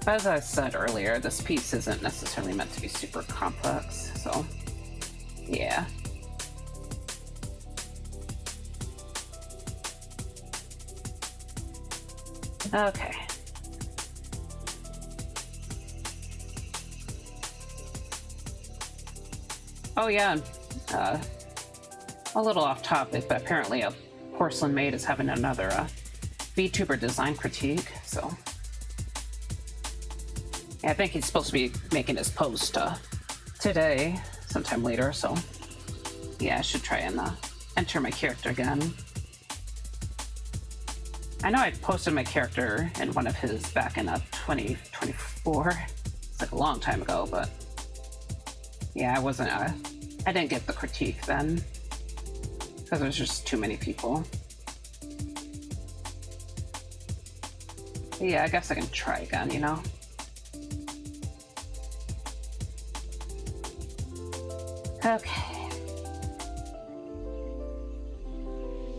As I said earlier, this piece isn't necessarily meant to be super complex, so yeah. Okay. Oh yeah, a little off topic, but apparently a porcelain maid is having another VTuber design critique, so yeah, I think he's supposed to be making his post today, sometime later, so yeah, I should try and enter my character again. I know I posted my character in one of his back in 2024. It's like a long time ago, but yeah, I didn't get the critique then because there's just too many people. But yeah, I guess I can try again, you know? Okay.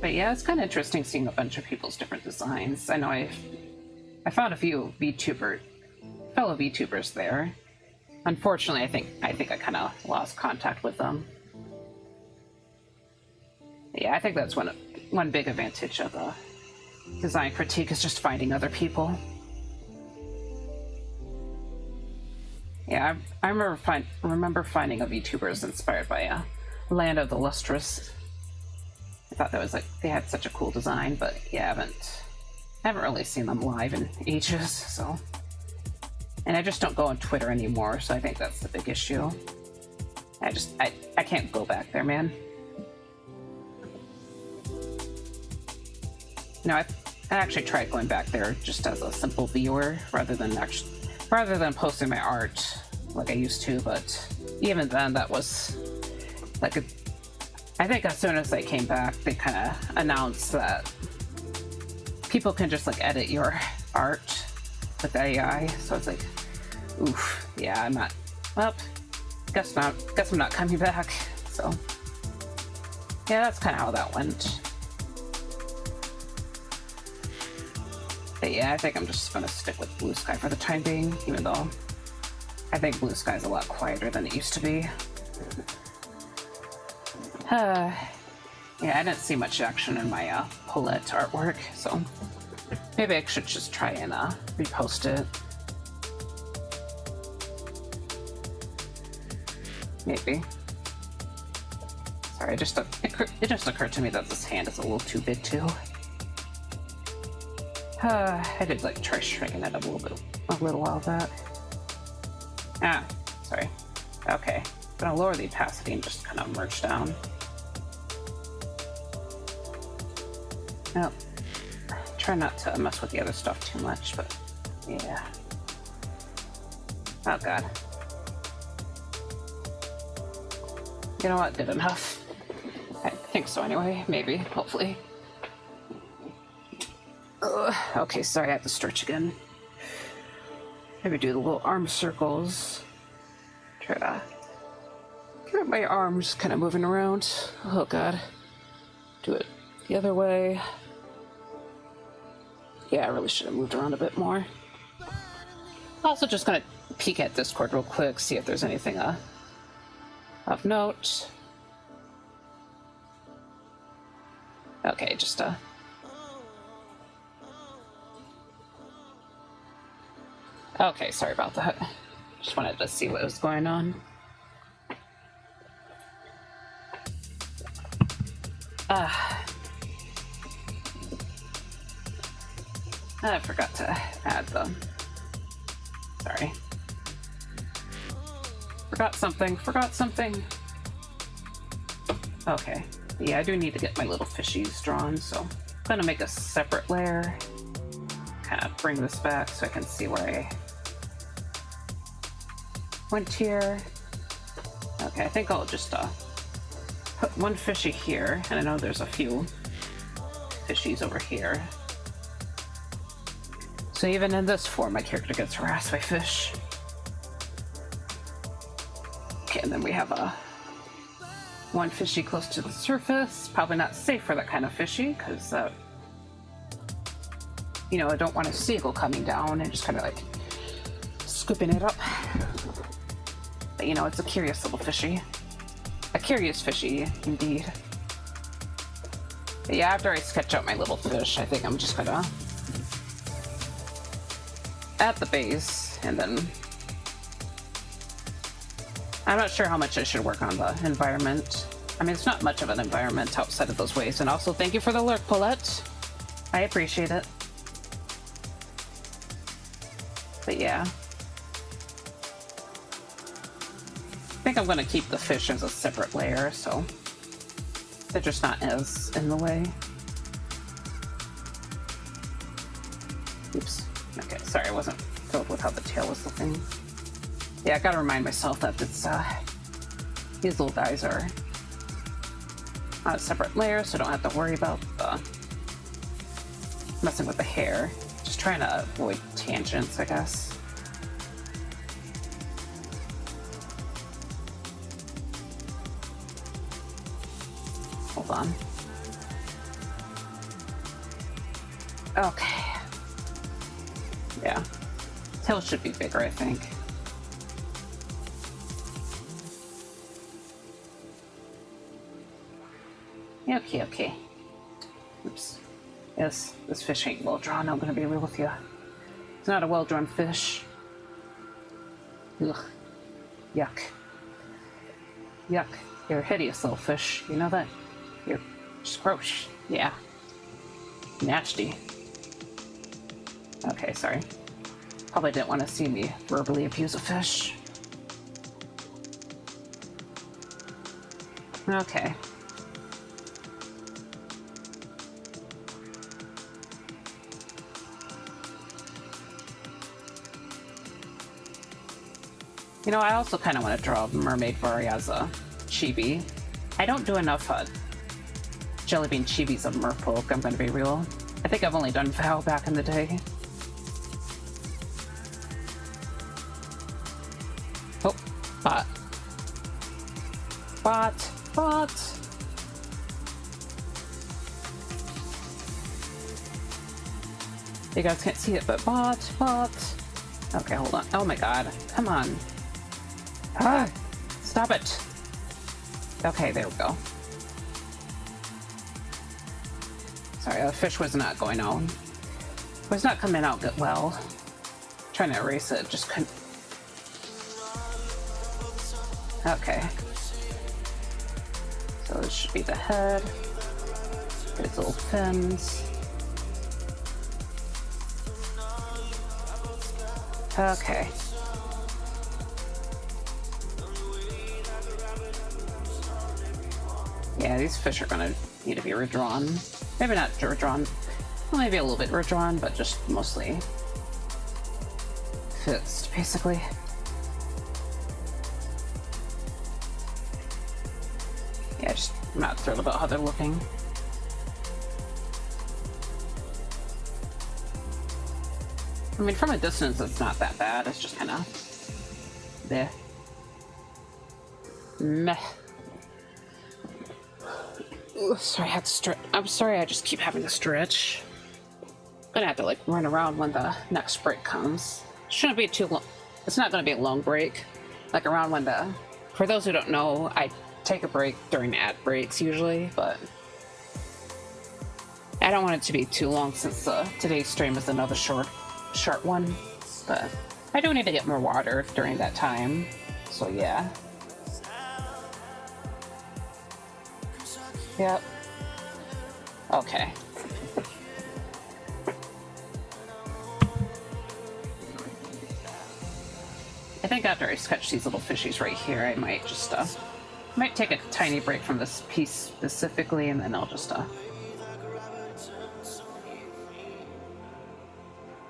But yeah, it's kind of interesting seeing a bunch of people's different designs. I know I found a few fellow VTubers there. Unfortunately, I think I kind of lost contact with them. Yeah, I think that's one big advantage of a design critique is just finding other people. Yeah, I remember finding a VTubers inspired by Land of the Lustrous. I thought that was like they had such a cool design, but yeah, I haven't really seen them live in ages, so And I just don't go on Twitter anymore, so I think that's the big issue. I can't go back there, man. No, I actually tried going back there just as a simple viewer rather than posting my art like I used to, but even then that was like I think as soon as they came back, they kind of announced that people can just like edit your art with AI. So it's like, oof, yeah, I'm not, well, guess not, guess I'm not coming back. So yeah, that's kind of how that went. But yeah, I think I'm just gonna stick with Blue Sky for the time being, even though I think Blue Sky is a lot quieter than it used to be. Yeah, I didn't see much action in my Paulette artwork, so maybe I should just try and repost it. Maybe. Sorry, it just occurred to me that this hand is a little too big too. I did like try shrinking it up a little while back. Ah, sorry. Okay, I'm gonna lower the opacity and just kind of merge down. Well, try not to mess with the other stuff too much, but yeah. Oh god. You know what? Good enough. I think so anyway. Maybe. Hopefully. Okay, sorry, I have to stretch again. Maybe do the little arm circles. Try to get my arms kind of moving around. Oh god. Do it the other way. Yeah, I really should have moved around a bit more. Also just gonna peek at Discord real quick, see if there's anything of note. Okay, just okay, sorry about that. Just wanted to see what was going on. I forgot to add them. Sorry. Forgot something. Okay. Yeah, I do need to get my little fishies drawn, so I'm gonna make a separate layer. Kind of bring this back so I can see where I went here. Okay, I think I'll just put one fishy here, and I know there's a few fishies over here. So even in this form, my character gets harassed by fish. Okay, and then we have one fishy close to the surface. Probably not safe for that kind of fishy, because you know, I don't want a seagull coming down and just kind of like scooping it up. But you know, it's a curious little fishy. A curious fishy, indeed. But yeah, after I sketch out my little fish, I think I'm just gonna at the base, and then I'm not sure how much I should work on the environment. I mean, it's not much of an environment outside of those ways. And also, thank you for the lurk, Paulette. I appreciate it. But yeah. I think I'm going to keep the fish as a separate layer, so they're just not as in the way. Oops. Okay, sorry, I wasn't filled with how the tail was looking. Yeah, I gotta remind myself that it's, these little guys are on a separate layer, so I don't have to worry about messing with the hair. Just trying to avoid tangents, I guess. Hold on. Okay. Yeah. Tail should be bigger, I think. Okay. Oops. Yes, this fish ain't well drawn, I'm gonna be real with you. It's not a well drawn fish. Ugh. Yuck. Yuck. You're a hideous little fish. You know that? You're just gross. Yeah. Nasty. Okay, sorry. Probably didn't want to see me verbally abuse a fish. Okay. You know, I also kind of want to draw Mermaid Varia as a chibi. I don't do enough jelly bean chibis of merfolk, I'm going to be real. I think I've only done Val back in the day. Oh, bot. Bot. Bot. You guys can't see it, but bot. Bot. Okay, hold on. Oh my god. Come on. Ah! Stop it. Okay, there we go. Sorry, the fish was not going on. It was not coming out good well. Trying to erase it, just couldn't. Okay. So this should be the head. His little fins. Okay. Yeah, these fish are gonna need to be redrawn. Maybe not redrawn. Well, maybe a little bit redrawn, but just mostly fixed, basically. Yeah, just I'm not thrilled about how they're looking. I mean, from a distance, it's not that bad. It's just kind of there. Meh. Ooh, sorry, I had to stretch. I'm sorry, I just keep having to stretch. I'm gonna have to like run around when the next break comes. Shouldn't be too long. It's not gonna be a long break. Like around when the. For those who don't know, I take a break during ad breaks usually, but I don't want it to be too long since today's stream is another short one. But I do need to get more water during that time. So yeah. Yep. Okay. I think after I sketch these little fishies right here, I might just might take a tiny break from this piece specifically, and then I'll just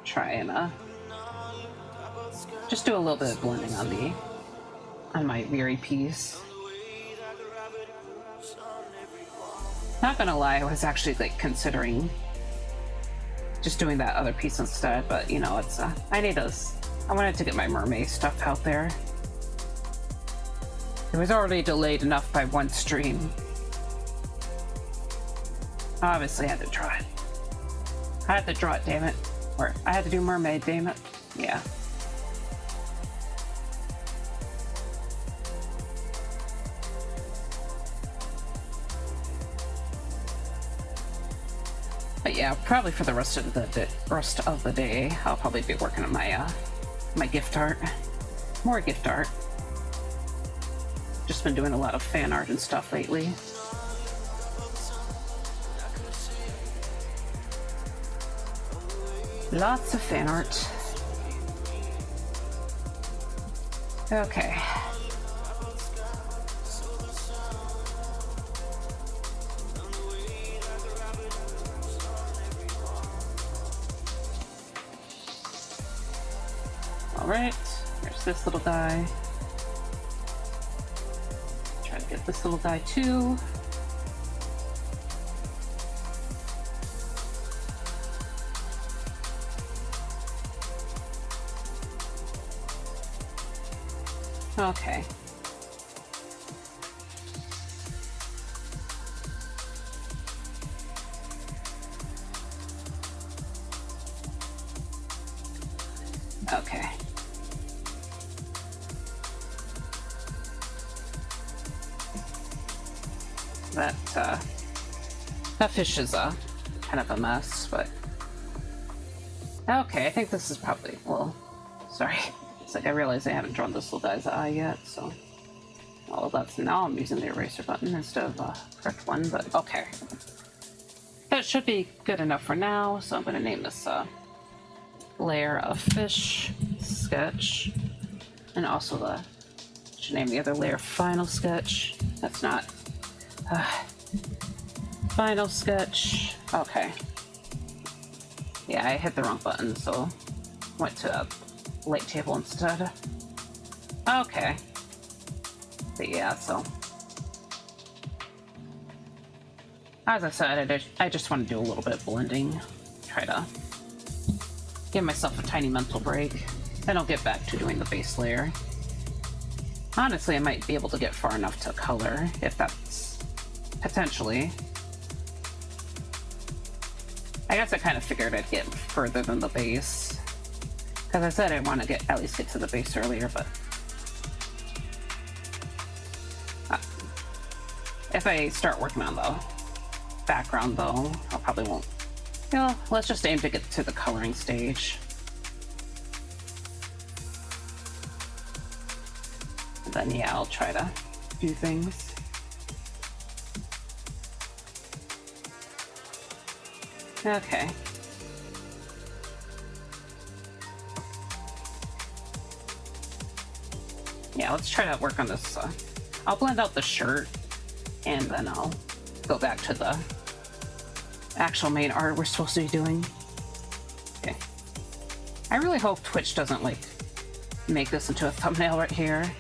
try and just do a little bit of blending on my Viri piece. Not gonna lie, I was actually like considering just doing that other piece instead, but you know, it's I wanted to get my mermaid stuff out there. It was already delayed enough by one stream. Obviously I had to draw it. I had to draw it, damn it. Or I had to do mermaid, damn it. Yeah. But yeah, probably for the rest of the day, I'll probably be working on my my gift art. More gift art. Just been doing a lot of fan art and stuff lately. Lots of fan art. Okay. Alright, there's this little guy. Try to get this little guy too. Okay. Okay. That fish is kind of a mess, but okay, I think this is probably, well, sorry. It's like I realize I haven't drawn this little guy's eye yet, so well, that's now I'm using the eraser button instead of the correct one, but okay. That should be good enough for now, so I'm going to name this layer of fish sketch, and also the, should name the other layer final sketch. That's not final sketch. Okay. Yeah, I hit the wrong button, so went to light table instead. Okay. But yeah, so as I said, I just want to do a little bit of blending. Try to give myself a tiny mental break. Then I'll get back to doing the base layer. Honestly, I might be able to get far enough to color, if that's potentially. I guess I kind of figured I'd get further than the base. Because I said I want to at least get to the base earlier, but if I start working on the background though, I probably won't. You know, let's just aim to get to the coloring stage. And then yeah, I'll try to do things. Okay. Yeah, let's try to work on this. I'll blend out the shirt, and then I'll go back to the actual main art we're supposed to be doing. Okay. I really hope Twitch doesn't, like, make this into a thumbnail right here.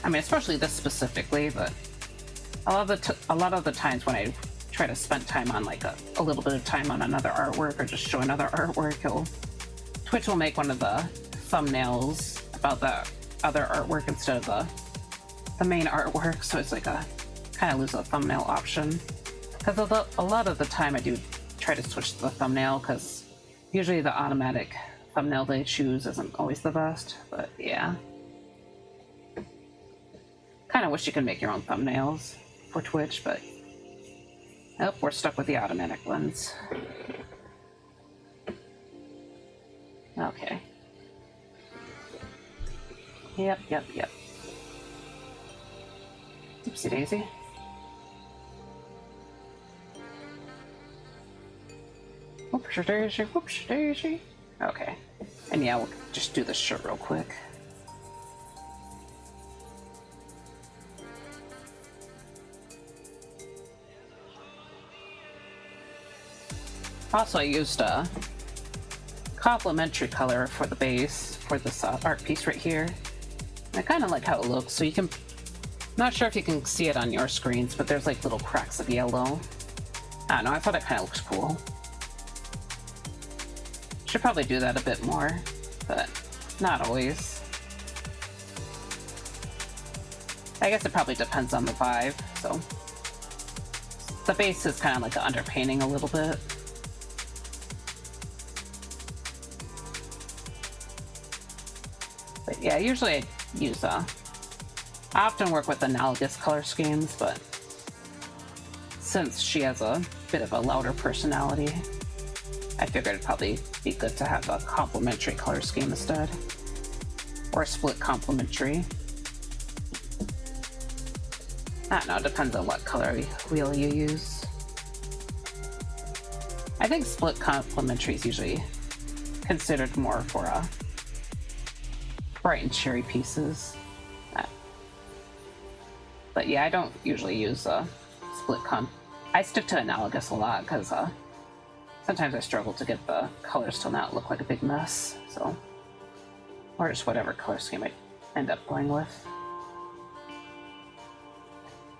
I mean, especially this specifically, but a lot of the times when I try to spend time on, like, a little bit of time on another artwork or just show another artwork, Twitch will make one of the thumbnails about the other artwork instead of the main artwork, so it's like a kind of lose a thumbnail option. Because a lot of the time I do try to switch to the thumbnail, because usually the automatic thumbnail they choose isn't always the best, but yeah. Kind of wish you could make your own thumbnails for Twitch, but nope, we're stuck with the automatic ones. Okay. Yep. Oopsie daisy. Whoopsie daisy, whoopsie daisy. Okay. And yeah, we'll just do this shirt real quick. Also, I used a complementary color for the base for this art piece right here. And I kind of like how it looks, so you can... Not sure if you can see it on your screens, but there's like little cracks of yellow. I don't know, I thought it kind of looks cool. Should probably do that a bit more, but not always. I guess it probably depends on the vibe, so. The base is kind of like an underpainting a little bit. But yeah, usually I use I often work with analogous color schemes, but since she has a bit of a louder personality, I figured it'd probably be good to have a complementary color scheme instead. Or a split complementary. I don't know, it depends on what color wheel you use. I think split complementary is usually considered more for bright and cheery pieces. But yeah, I don't usually use split I stick to analogous a lot because sometimes I struggle to get the colors to not look like a big mess, so. Or just whatever color scheme I end up going with.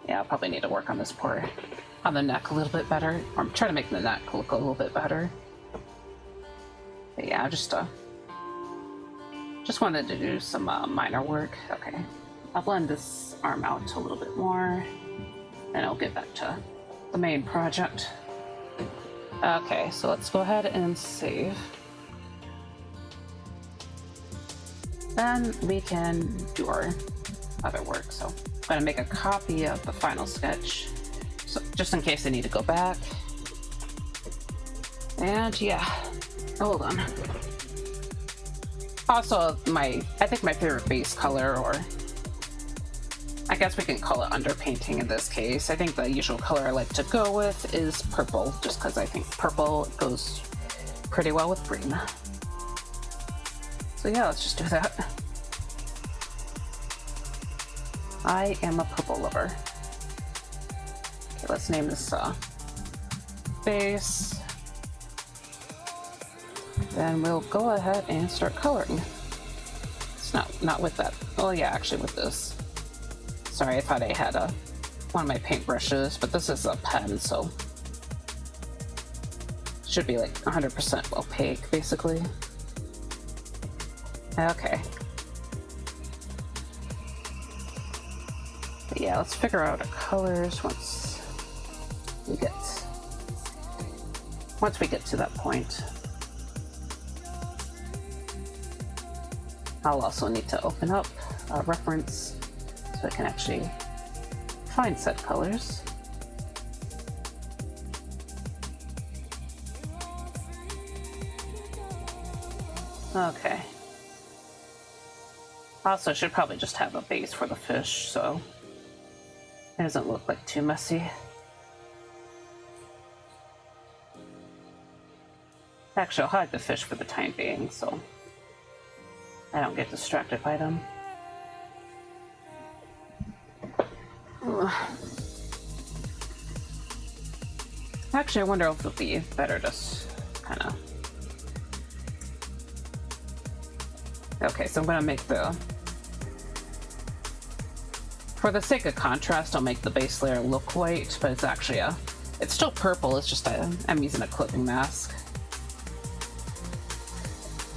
Yeah, I'll probably need to work on this part on the neck a little bit better. Or try to make the neck look a little bit better. But yeah, just wanted to do some minor work. Okay, I'll blend this arm out a little bit more, and I'll get back to the main project. Okay, so let's go ahead and save. Then we can do our other work. So I'm gonna make a copy of the final sketch, so just in case I need to go back. And yeah, hold on. Also, I think my favorite base color, or I guess we can call it underpainting in this case. I think the usual color I like to go with is purple, just because I think purple goes pretty well with green. So yeah, let's just do that. I am a purple lover. Okay, let's name this base. Then we'll go ahead and start coloring. It's not with that. Oh yeah, actually with this. Sorry, I thought I had one of my paintbrushes, but this is a pen, so should be like 100% opaque, basically. Okay. But yeah, let's figure out our colors once we get to that point. I'll also need to open up a reference so I can actually find set colors. Okay. Also, should probably just have a base for the fish, so it doesn't look like too messy. Actually, I'll hide the fish for the time being, so I don't get distracted by them. Ugh. Actually, I wonder if it would be better to kind of... Okay, so I'm going to make for the sake of contrast, I'll make the base layer look white, but it's actually it's still purple, it's just I'm using a clipping mask.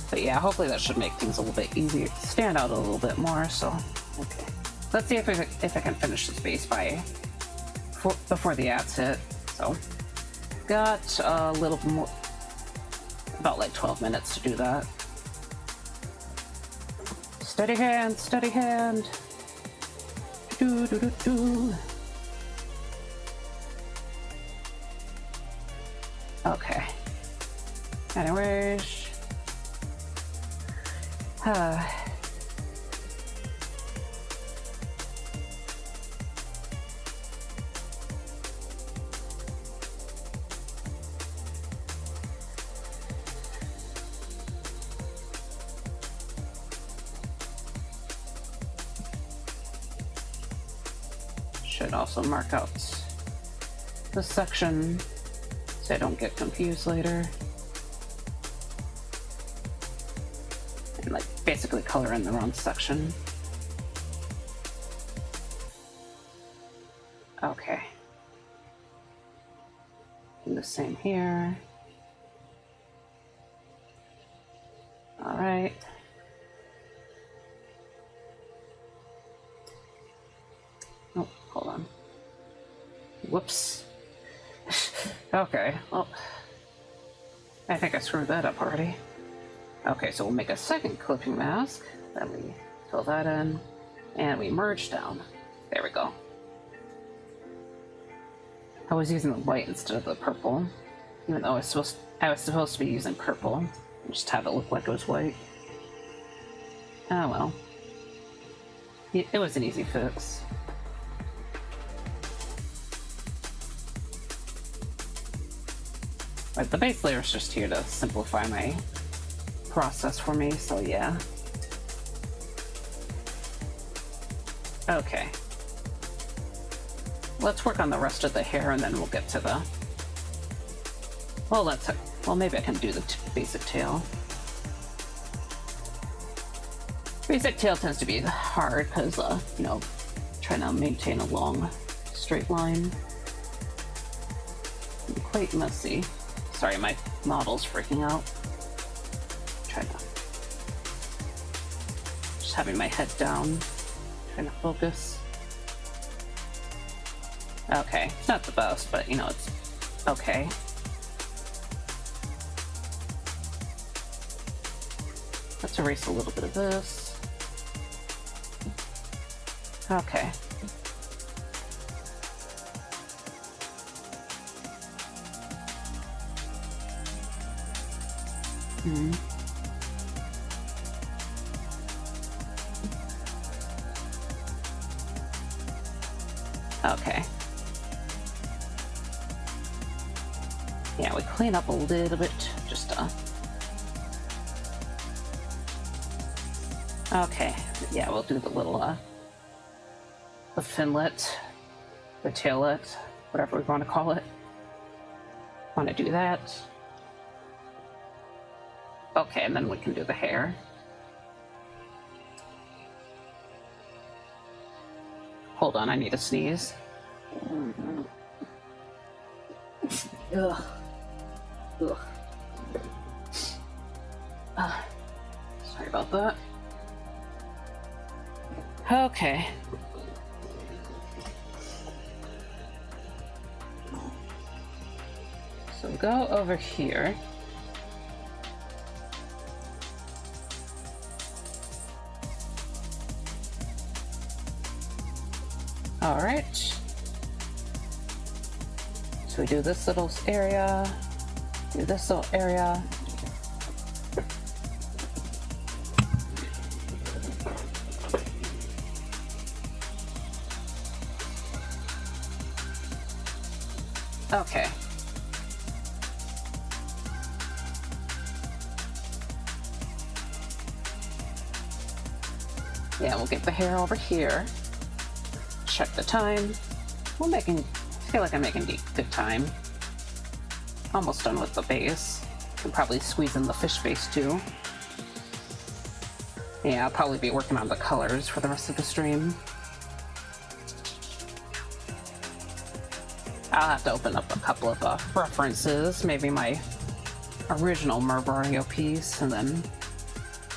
But yeah, hopefully that should make things a little bit easier, stand out a little bit more, so... Okay. Let's see if I can finish this base before the ads hit. So, got a little more, about like 12 minutes to do that. Steady hand, steady hand. Do do do do. Okay. Anyways. Should also mark out this section so I don't get confused later. And like basically color in the wrong section. Okay. Do the same here. All right. Oh, hold on. Whoops. Okay, well, I think I screwed that up already. Okay, so we'll make a second clipping mask, then we fill that in, and we merge down. There we go. I was using the white instead of the purple, even though I was supposed to be using purple. Just have it look like it was white. Oh well. It was an easy fix. But the base layer is just here to simplify my process for me, so yeah. Okay. Let's work on the rest of the hair and then we'll get to the... Well, maybe I can do the basic tail. Basic tail tends to be hard because, you know, trying to maintain a long, straight line. Quite messy. Sorry, my model's freaking out. Trying to... Just having my head down. Trying to focus. Okay, it's not the best, but, you know, it's okay. Let's erase a little bit of this. Okay. Okay. Yeah, we clean up a little bit, just Okay, yeah, we'll do the little, the finlet, the taillet, whatever we want to call it. Want to do that. Okay, and then we can do the hair. Hold on, I need to sneeze. Ugh. Ugh. Sorry about that. Okay. So go over here. All right. So we do this little area, do this little area. Okay. Yeah, we'll get the hair over here. Check the time. I feel like I'm making good time. Almost done with the base. Can probably squeeze in the fish face too. Yeah, I'll probably be working on the colors for the rest of the stream. I'll have to open up a couple of references, maybe my original Mervario piece, and then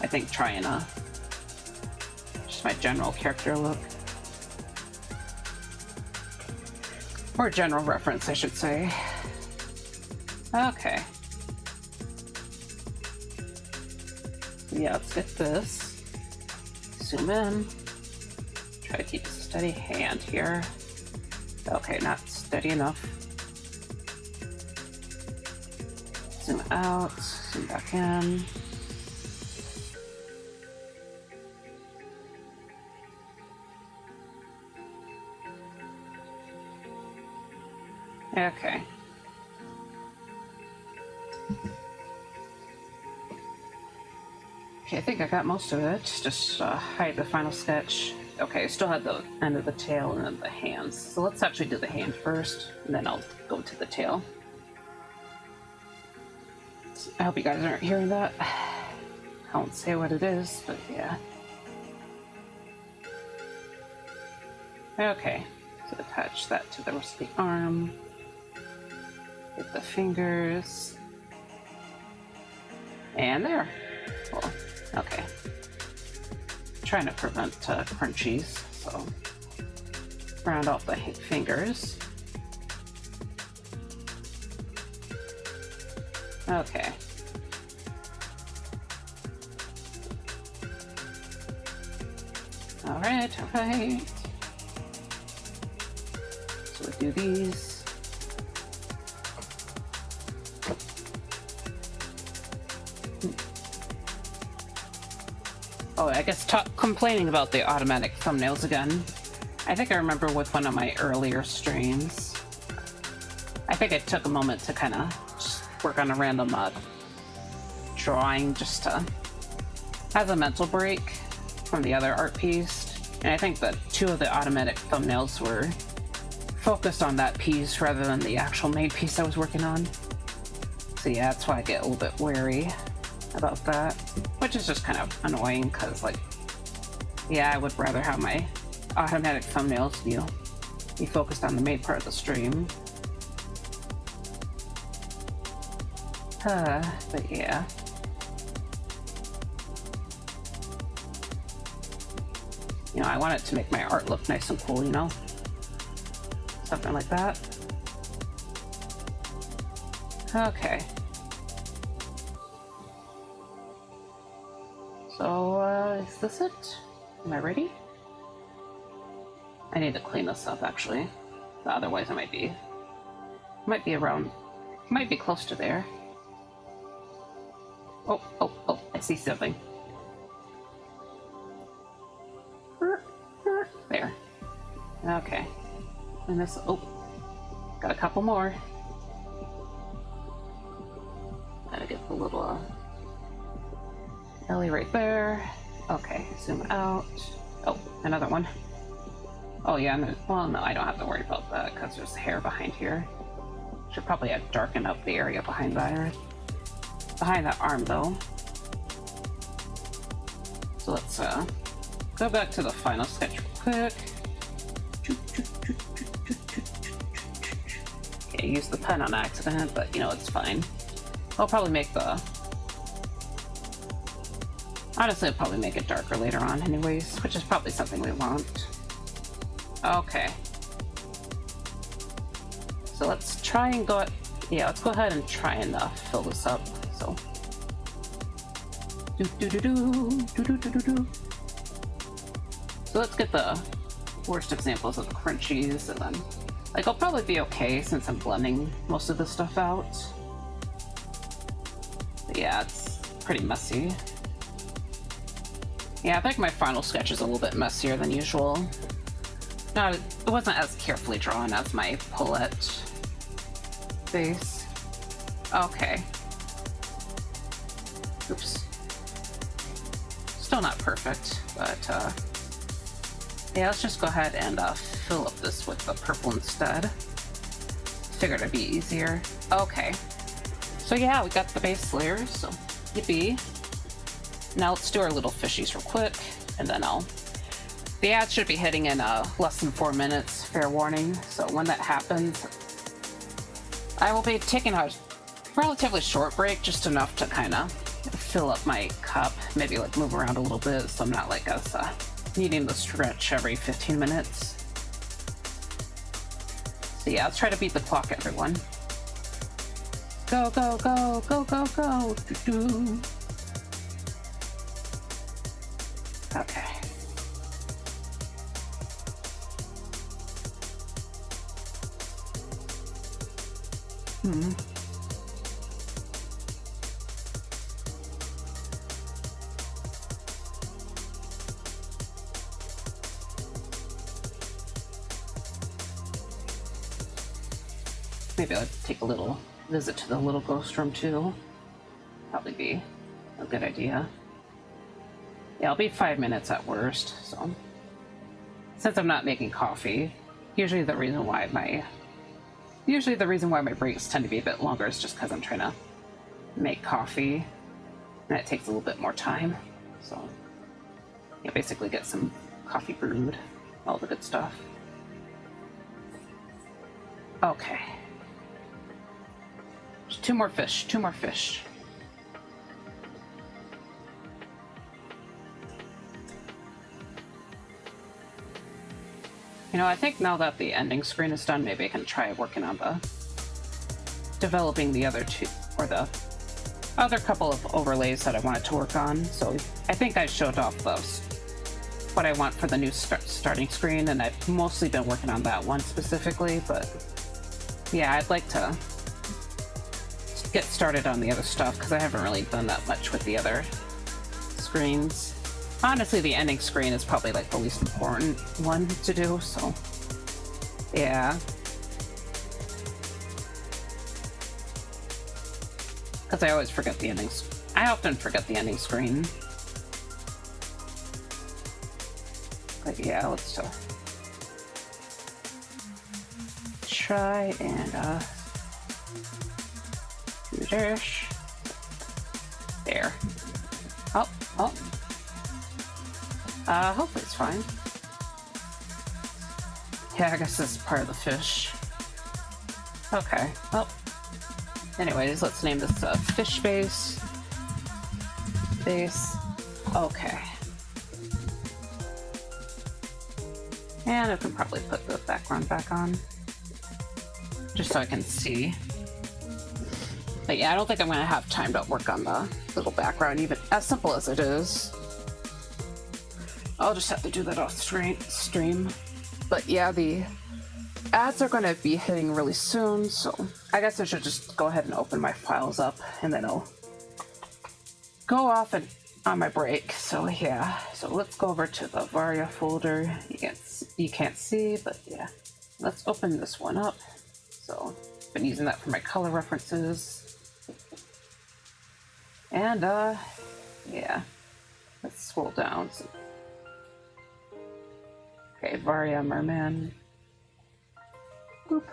I think try and just my general character look. Or general reference, I should say. Okay. Yeah, let's get this. Zoom in. Try to keep a steady hand here. Okay, not steady enough. Zoom out, zoom back in. Okay. Okay, I think I got most of it. Just hide the final sketch. Okay, I still have the end of the tail and then the hands. So let's actually do the hand first, and then I'll go to the tail. I hope you guys aren't hearing that. I won't say what it is, but yeah. Okay, so attach that to the rest of the arm. Get the fingers. And there. Cool. Okay. Trying to prevent crunchies, so round off the fingers. Okay. All right. So we do these. Oh, I guess complaining about the automatic thumbnails again. I think I remember with one of my earlier streams, I think I took a moment to kind of just work on a random drawing just to as a mental break from the other art piece. And I think that two of the automatic thumbnails were focused on that piece rather than the actual main piece I was working on. So yeah, that's why I get a little bit wary about that, which is just kind of annoying because, like, yeah, I would rather have my automatic thumbnails be focused on the main part of the stream. But yeah. You know, I want it to make my art look nice and cool, you know? Something like that. Okay. So, is this it? Am I ready? I need to clean this up, actually. Otherwise I might be around, might be close to there. Oh, I see something. There. Okay. And this, got a couple more. Gotta get the little belly right there. Okay, zoom out. Oh, another one. Oh yeah, and well, no, I don't have to worry about that because there's hair behind here. Should probably darken up the area behind there. Behind that arm, though. So let's go back to the final sketch real quick. Okay, use the pen on accident, but you know, it's fine. I'll probably make the... Honestly, I'll probably make it darker later on anyways, which is probably something we want. Okay. So let's try and go... Yeah, let's go ahead and try and fill this up. So... So let's get the worst examples of the crunchies, and then... Like, I'll probably be okay since I'm blending most of this stuff out. But yeah, it's pretty messy. Yeah, I think my final sketch is a little bit messier than usual. It wasn't as carefully drawn as my Paulette face. Okay. Oops. Still not perfect, but yeah, let's just go ahead and fill up this with the purple instead. Figured it'd be easier. Okay. So yeah, we got the base layer, so yippee. Now let's do our little fishies real quick, and then the ad should be hitting in less than 4 minutes, fair warning. So when that happens, I will be taking a relatively short break, just enough to kind of fill up my cup, maybe like move around a little bit, so I'm not like us needing to stretch every 15 minutes. So yeah, let's try to beat the clock, everyone. Go, go, go, go, go, go. Doo-doo. Okay. Maybe I'll take a little visit to the little ghost room too. Probably be a good idea. Yeah, I'll be 5 minutes at worst, so. Since I'm not making coffee, usually the reason why my breaks tend to be a bit longer is just because I'm trying to make coffee, and it takes a little bit more time. So, yeah, basically get some coffee brewed, all the good stuff. Okay. Just two more fish. You know, I think now that the ending screen is done, maybe I can try working on developing the other two, or the other couple of overlays that I wanted to work on. So I think I showed off what I want for the new starting screen, and I've mostly been working on that one specifically, but yeah, I'd like to get started on the other stuff because I haven't really done that much with the other screens. Honestly, the ending screen is probably like the least important one to do, so yeah. Because I always forget the endings. I often forget the ending screen. But yeah, let's try and do this. There. Oh. Hopefully it's fine. Yeah, I guess this is part of the fish. Okay, well. Anyways, let's name this fish base. Okay. And I can probably put the background back on. Just so I can see. But yeah, I don't think I'm gonna have time to work on the little background, even as simple as it is. I'll just have to do that off stream. But yeah, the ads are going to be hitting really soon, so I guess I should just go ahead and open my files up, and then I'll go off and on my break. So yeah, so let's go over to the Varia folder. You can't see, but yeah, let's open this one up. So I've been using that for my color references, and yeah. Let's scroll down. Okay, Varia merman. Boop.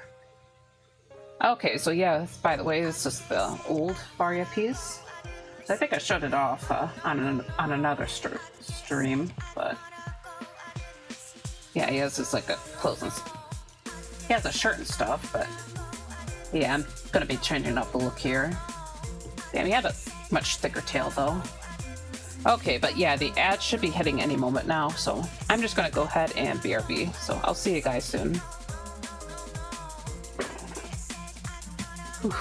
Okay, so yeah, by the way, this is the old Varia piece. So I think I shut it off on another stream, but yeah, he has this like a clothes. He has a shirt and stuff, but yeah, I'm gonna be changing up the look here. Damn, he had a much thicker tail though. Okay, but yeah, the ad should be hitting any moment now, so I'm just gonna go ahead and BRB. So I'll see you guys soon. Whew.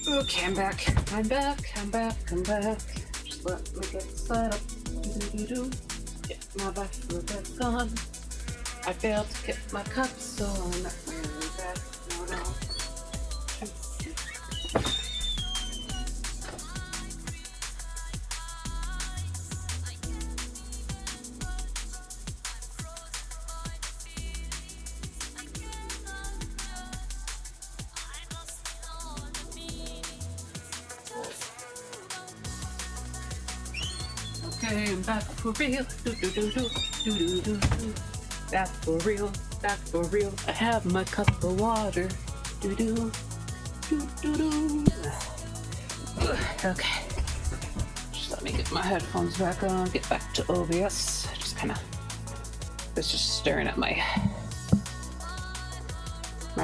Okay, I'm back. I'm back. I'm back. I'm back. Just let me get set up. Do-do-do-do. Get my backflip back on. I failed to get my cup, so I'm not really back. No, no. came back for real. Do do do do do do do do. Back for real, back for real. I have my cup of water. Do do do do do. Okay. Just let me get my headphones back on. Get back to OBS. Just kind of was just staring at my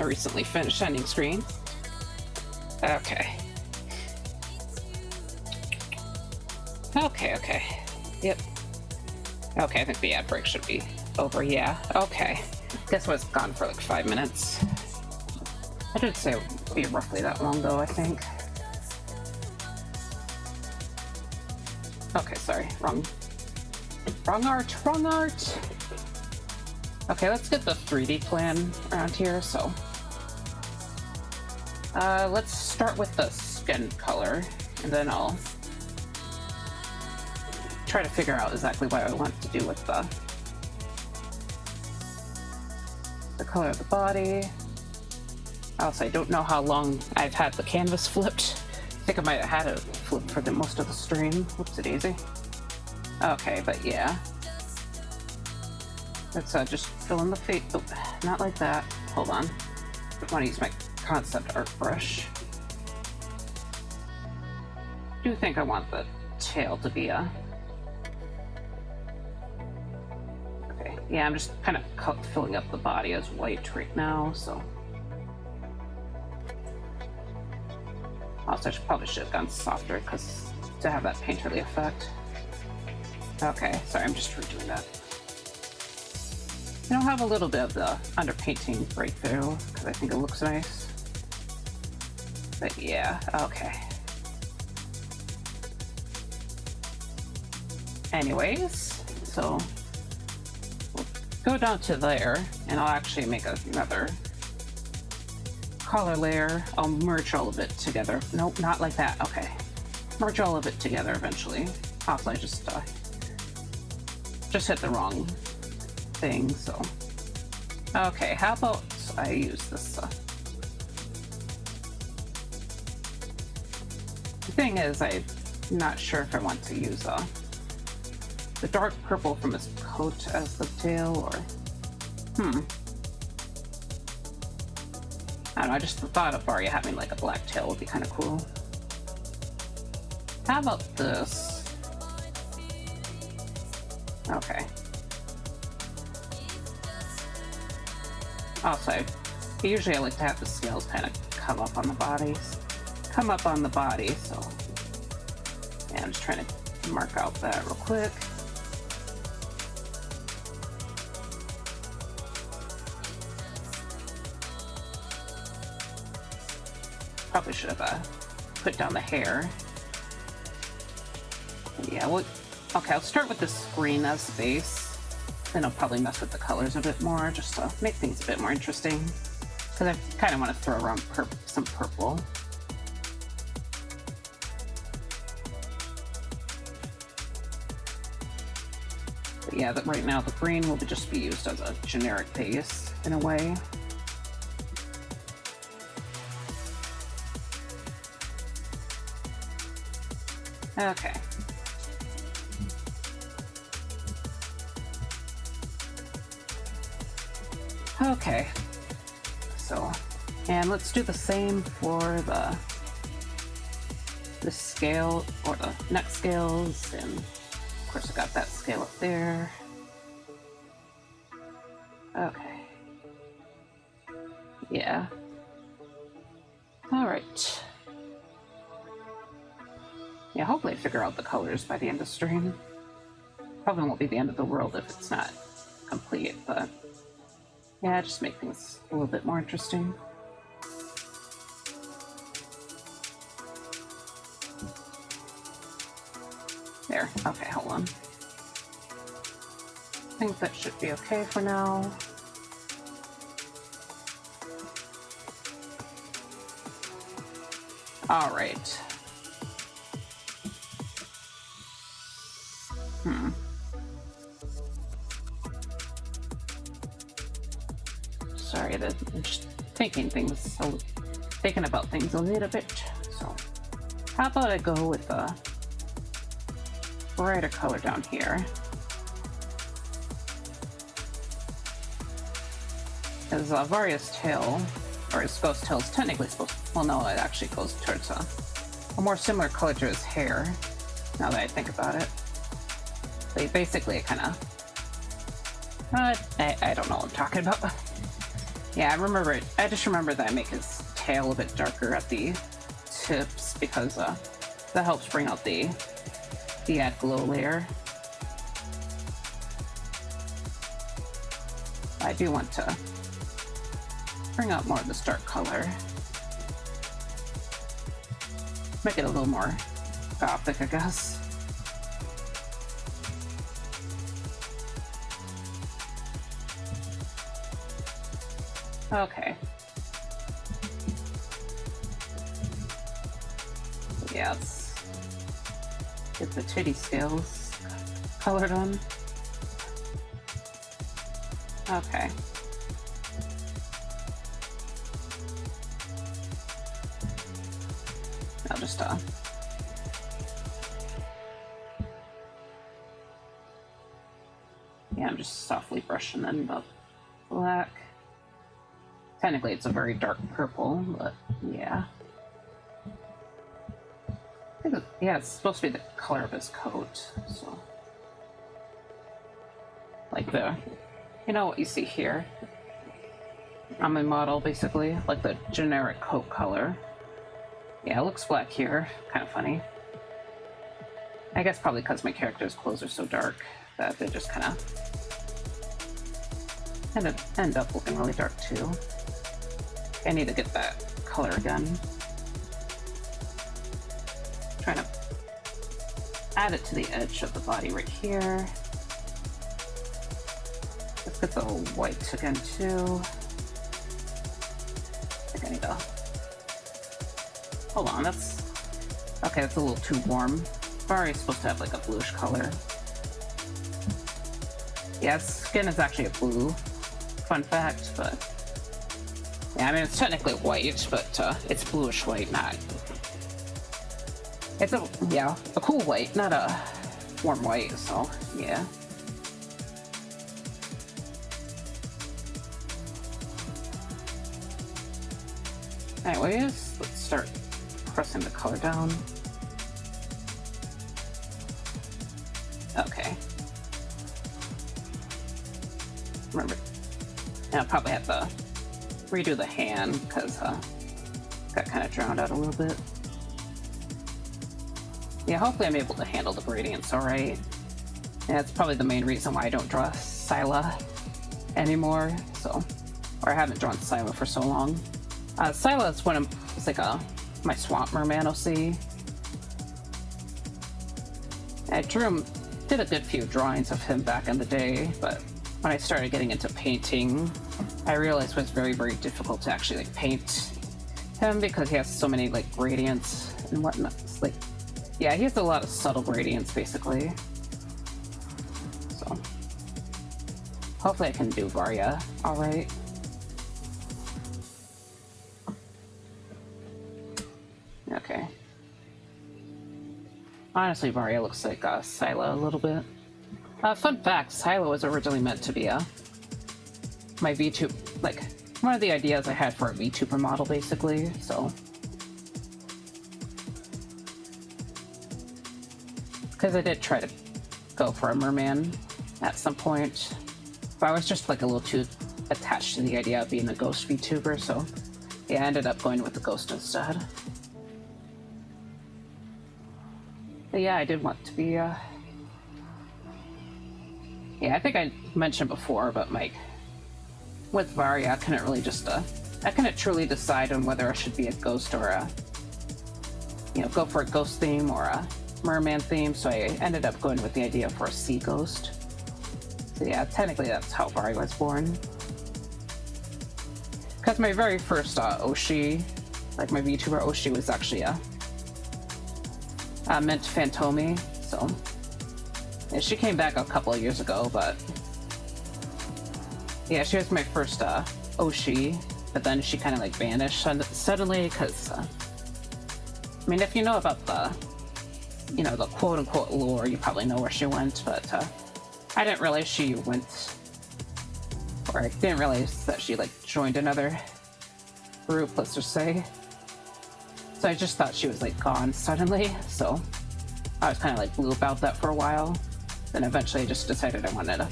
recently finished ending screen. Okay. Okay. Yep. Okay, I think the ad break should be over. Yeah. Okay. Guess what? It's gone for like 5 minutes. I did say it would be roughly that long though, I think. Okay, sorry. Wrong art. Okay, let's get the 3D plan around here, so. Let's start with the skin color, and then I'll try to figure out exactly what I want to do with the color of the body. Also, I don't know how long I've had the canvas flipped. I think I might have had it flipped for most of the stream. Whoopsie-daisy. Okay, but yeah. Let's just fill in the face. Oh, not like that. Hold on. I want to use my concept art brush. I do think I want the tail to be a... Okay, yeah, I'm just kind of filling up the body as white right now, so... Also, I probably should have gone softer because to have that painterly effect. Okay, sorry, I'm just redoing that. I'll have a little bit of the underpainting right through because I think it looks nice. But yeah, okay. Anyways, so we'll go down to there and I'll actually make another color layer. I'll merge all of it together. Nope, not like that. Okay. Merge all of it together eventually. Also, I just hit the wrong thing, so. Okay, how about I use this, The thing is, I'm not sure if I want to use, the dark purple from his coat as the tail, or, I don't know, I just thought of Varia having like a black tail would be kind of cool. How about this? Okay. Also, usually I like to have the scales kind of come up on the body, so yeah, I'm just trying to mark out that real quick. Probably should have put down the hair. Yeah, well, okay, I'll start with this green as the base. Then I'll probably mess with the colors a bit more, just to make things a bit more interesting. Because I kind of want to throw around some purple. But yeah, right now the green will just be used as a generic base, in a way. Okay. Okay, so, and let's do the same for the scale, or the neck scales, and of course I got that scale up there. Okay. Yeah. Alright. Yeah, hopefully I figure out the colors by the end of the stream. Probably won't be the end of the world if it's not complete, but yeah, just make things a little bit more interesting. There. Okay, hold on. I think that should be okay for now. All right. Sorry, I'm just thinking about things a little bit. So, how about I go with brighter color down here. Because Varia's tail, or his ghost tail, is technically supposed to, well, no, it actually goes towards a more similar color to his hair, now that I think about it. But basically, it kind of, I don't know what I'm talking about. Yeah, I just remember that I make his tail a bit darker at the tips, because that helps bring out the add glow layer. I do want to bring out more of this dark color. Make it a little more gothic, I guess. Okay. Yeah, let's get the titty scales colored on. Okay. I'll just yeah, I'm just softly brushing in the black. Technically it's a very dark purple, but yeah. Yeah, it's supposed to be the color of his coat, so. Like you know what you see here? On my model, basically, like the generic coat color. Yeah, it looks black here, kind of funny. I guess probably because my character's clothes are so dark that they just kind of end up looking really dark too. I need to get that color again. Trying to add it to the edge of the body right here. Let's get the white again too. I think I need to, hold on, that's okay, that's a little too warm. Varia's supposed to have like a bluish color. Yeah, his skin is actually a blue, fun fact, but yeah, I mean it's technically white, but it's bluish white, not. It's a cool white, not a warm white, so yeah. Anyways, let's start pressing the color down. Okay. Remember, and I'll probably have to redo the hand because got kind of drowned out a little bit. Yeah, hopefully I'm able to handle the gradients alright. Yeah, that's probably the main reason why I don't draw Scylla anymore, so, or I haven't drawn Scylla for so long. Scylla is it's like my swamp merman OC. I did a good few drawings of him back in the day, but when I started getting into painting, I realized it was very, very difficult to actually like paint him because he has so many like gradients and whatnot. It's like, yeah, he has a lot of subtle gradients basically. So hopefully I can do Varia alright. Okay. Honestly, Varia looks like Scylla a little bit. Fun fact, Scylla was originally meant to be my VTuber, like, one of the ideas I had for a VTuber model, basically, so. Because I did try to go for a merman at some point, but I was just, like, a little too attached to the idea of being a ghost VTuber, so yeah, I ended up going with the ghost instead. But yeah, I did want to be, yeah, I think I mentioned before, but with Varia, I couldn't really I couldn't truly decide on whether I should be a ghost or go for a ghost theme or a merman theme, so I ended up going with the idea for a sea ghost. So yeah, technically that's how Varia was born. Because my very first Oshi, like my VTuber Oshi, was actually meant Phantomi, so yeah, she came back a couple of years ago, but yeah, she was my first Oshi, but then she kind of like vanished suddenly because I mean, if you know about the you know, the quote-unquote lore, you probably know where she went, but I didn't realize she went, or I didn't realize that she, like, joined another group, let's just say. So I just thought she was, like, gone suddenly, so I was kind of, like, blue about that for a while. Then eventually I just decided I wanted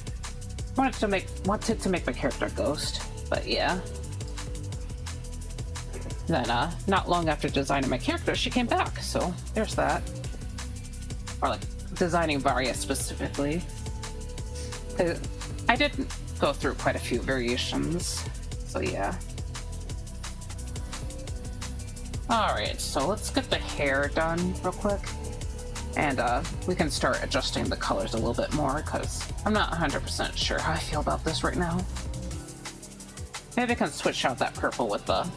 to make my character a ghost, but yeah. Then, not long after designing my character, she came back, so there's that. Or, like, designing Varia specifically. I did go through quite a few variations, so yeah. Alright, so let's get the hair done real quick. And, we can start adjusting the colors a little bit more, because I'm not 100% sure how I feel about this right now. Maybe I can switch out that purple with the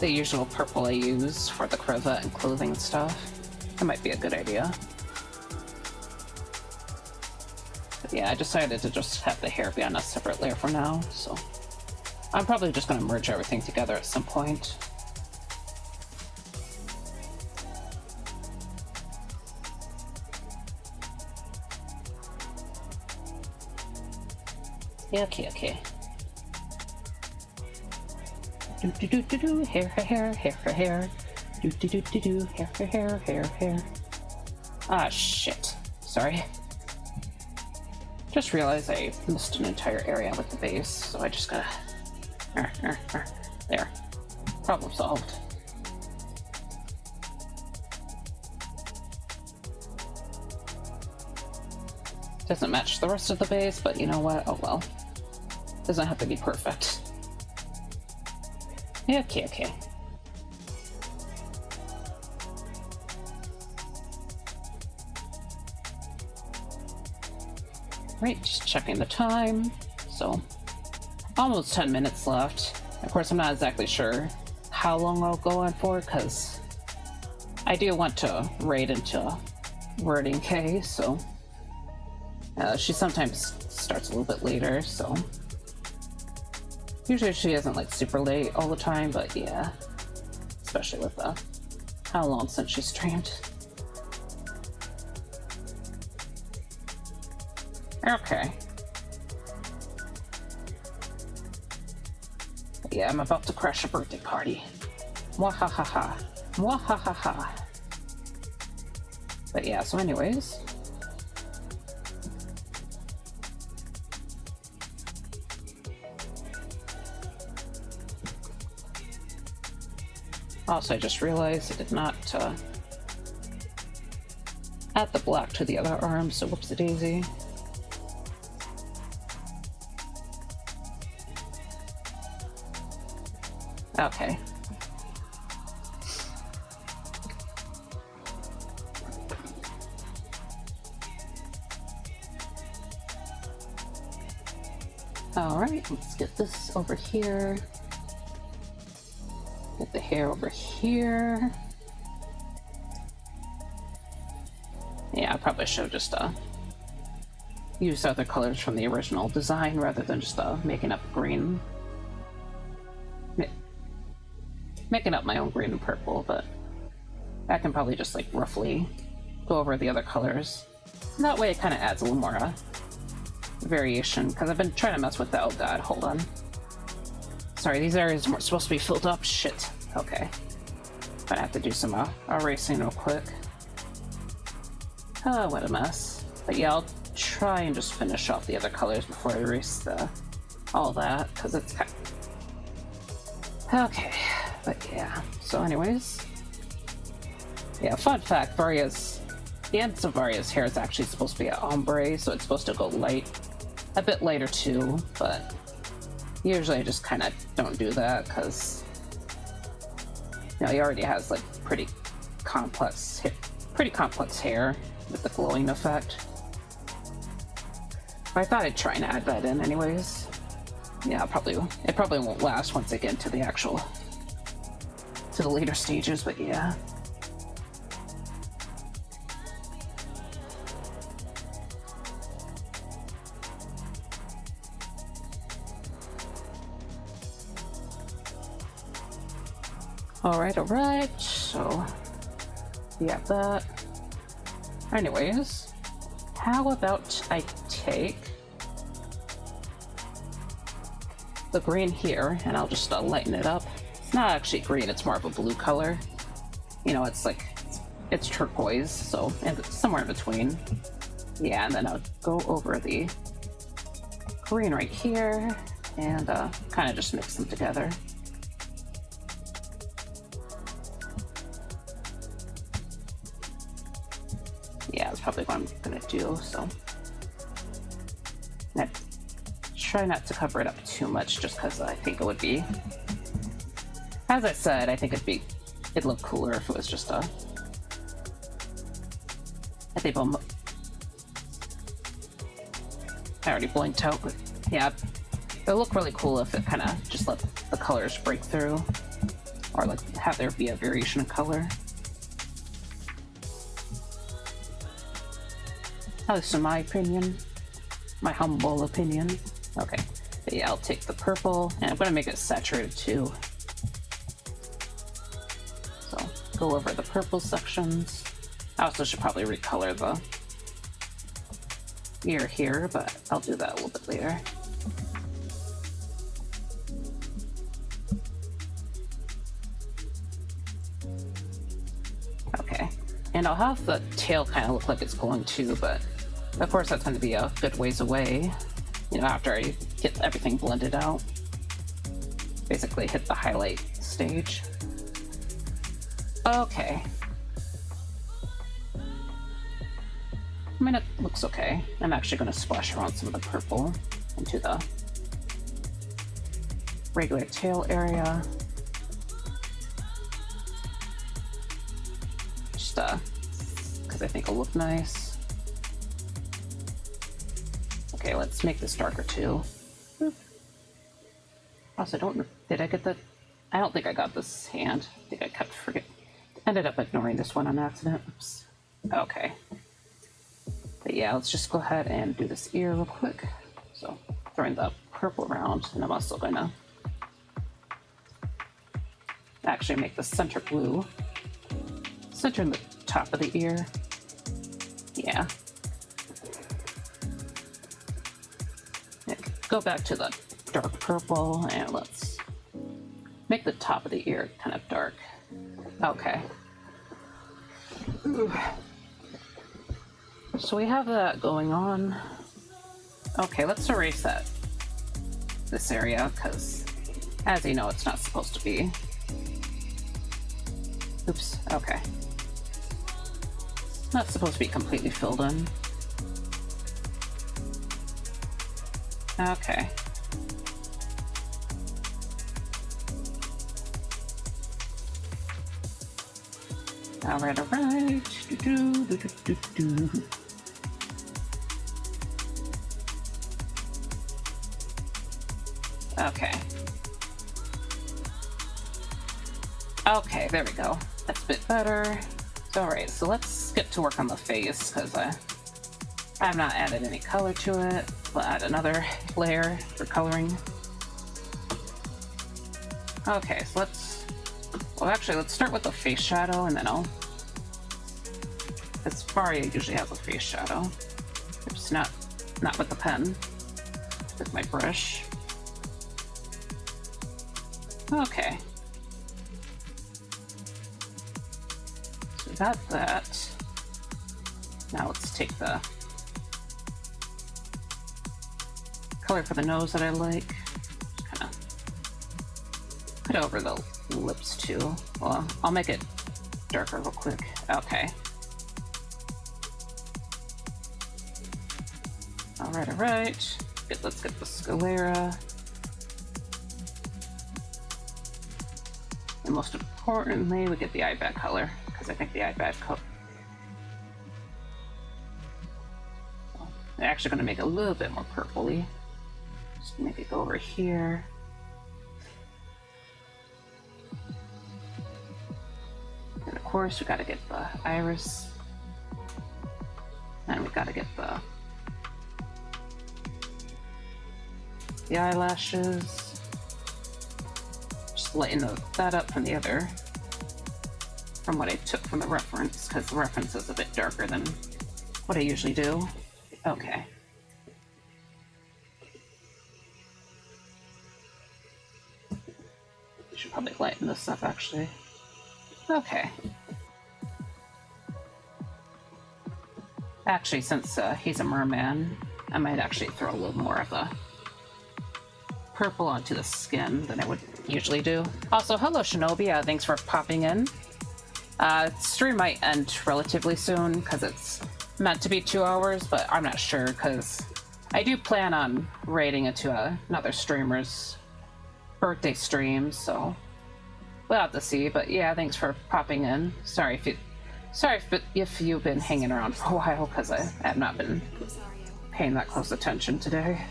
usual purple I use for the cravat and clothing and stuff. That might be a good idea. But yeah, I decided to just have the hair be on a separate layer for now, so I'm probably just going to merge everything together at some point. Yeah, okay. Do hair. Do hair. Ah, shit. Sorry. Just realized I missed an entire area with the base, so I just gotta... There. Problem solved. Doesn't match the rest of the base, but you know what? Oh well. Doesn't have to be perfect. Okay. Right, just checking the time. So, almost 10 minutes left. Of course, I'm not exactly sure how long I'll go on for, because I do want to raid into ViridianGhost, so she sometimes starts a little bit later, so usually she isn't like super late all the time, but yeah, especially with how long since she streamed. Okay. Yeah, I'm about to crash a birthday party. Mwahahaha. Mwahahaha. But yeah, so anyways. Also, I just realized I did not add the black to the other arm, so whoopsie-daisy. Okay. Alright, let's get this over here. Get the hair over here. Yeah, I probably should have just used other colors from the original design rather than just making up green. Making up my own green and purple, but I can probably just like roughly go over the other colors. And that way it kind of adds a little more variation, because I've been trying to mess with that. Oh god, hold on. Sorry, these areas weren't supposed to be filled up. Shit. Okay. But I have to do some erasing real quick. Oh, what a mess. But yeah, I'll try and just finish off the other colors before I erase all that, because it's kind of... Okay. But yeah, so anyways. Yeah, fun fact, the ends of Varia's hair is actually supposed to be an ombre, so it's supposed to go a bit lighter too, but usually I just kind of don't do that, because, you know, he already has like pretty complex hair with the glowing effect. But I thought I'd try and add that in anyways. Yeah, it probably won't last once I get into the later stages, but yeah. Alright, so Yeah, that. Anyways, how about I take the green here and I'll just lighten it up. It's not actually green, it's more of a blue color. You know, it's like, it's turquoise, so somewhere in between. Yeah, and then I'll go over the green right here and kind of just mix them together. Yeah, that's probably what I'm gonna do, so. I try not to cover it up too much just because I think it would be, as I said, I think it'd look cooler if it was just a, I think I already blinked out, but yeah, it'll look really cool if it kind of just let the colors break through, or like have there be a variation of color. At least in my opinion, my humble opinion. Okay, but yeah, I'll take the purple, and I'm gonna make it saturated too. So go over the purple sections. I also should probably recolor the ear here, but I'll do that a little bit later. Okay, and I'll have the tail kind of look like it's glowing too, but of course that's going to be a good ways away, you know, after I get everything blended out. Basically hit the highlight stage. Okay. I mean, it looks okay. I'm actually going to splash around some of the purple into the regular tail area. Just because I think it'll look nice. Okay, let's make this darker too. Also, did I get the, I don't think I got this hand. I think I ended up ignoring this one on accident. Oops. Okay. But yeah, let's just go ahead and do this ear real quick. So, throwing the purple around, and I'm also going to actually make the center blue. Center in the top of the ear. Yeah. Go back to the dark purple, and let's make the top of the ear kind of dark. Okay. Ooh. So we have that going on. Okay, let's erase this area, because as you know, it's not supposed to be. Oops, okay. Not supposed to be completely filled in. Okay. Alright, alright. Okay. Okay, there we go. That's a bit better. Alright, so let's get to work on the face, because I've not added any color to it. We'll add another layer for coloring. Okay, so let's start with the face shadow, and then because Varia usually has a face shadow. It's not with the pen, with my brush. Okay. So we got that. Now let's take the color for the nose that I like. Just kind of put over the lips too. Well, I'll make it darker real quick. Okay. Alright, alright. Let's get the sclera. And most importantly, we get the eye bag color, because I think the eye bag color. I'm actually going to make it a little bit more purpley. Just make it go over here. And of course, we got to get the iris. And we got to get the eyelashes. Just lighten that up from from what I took from the reference, because the reference is a bit darker than what I usually do. Okay. I should probably lighten this up, actually. Okay. Actually, since he's a merman, I might actually throw a little more of the purple onto the skin than I would usually do. Also, hello Shinobi, thanks for popping in. Stream might end relatively soon because it's meant to be 2 hours, but I'm not sure because I do plan on raiding into another streamer's birthday stream, so we'll have to see. But yeah, thanks for popping in. Sorry if you've been hanging around for a while because I have not been paying that close attention today.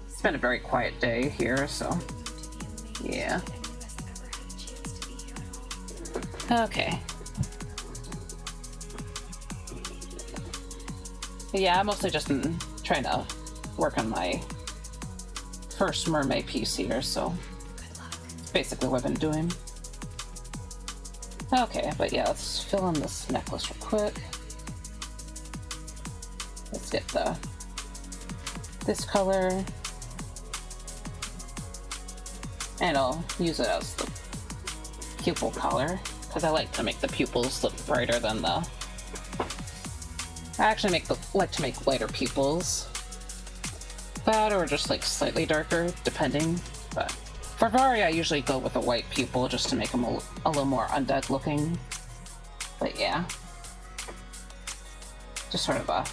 It's been a very quiet day here, so yeah. Okay. Yeah, I'm mostly just trying to work on my first mermaid piece here, so basically what I've been doing. Okay, but yeah, let's fill in this necklace real quick. Let's get this color, and I'll use it as the pupil color because I like to make the pupils look brighter than the. I actually like to make lighter pupils, but or just like slightly darker, depending. But for Varia, I usually go with a white pupil just to make them a little more undead looking. But yeah, just sort of a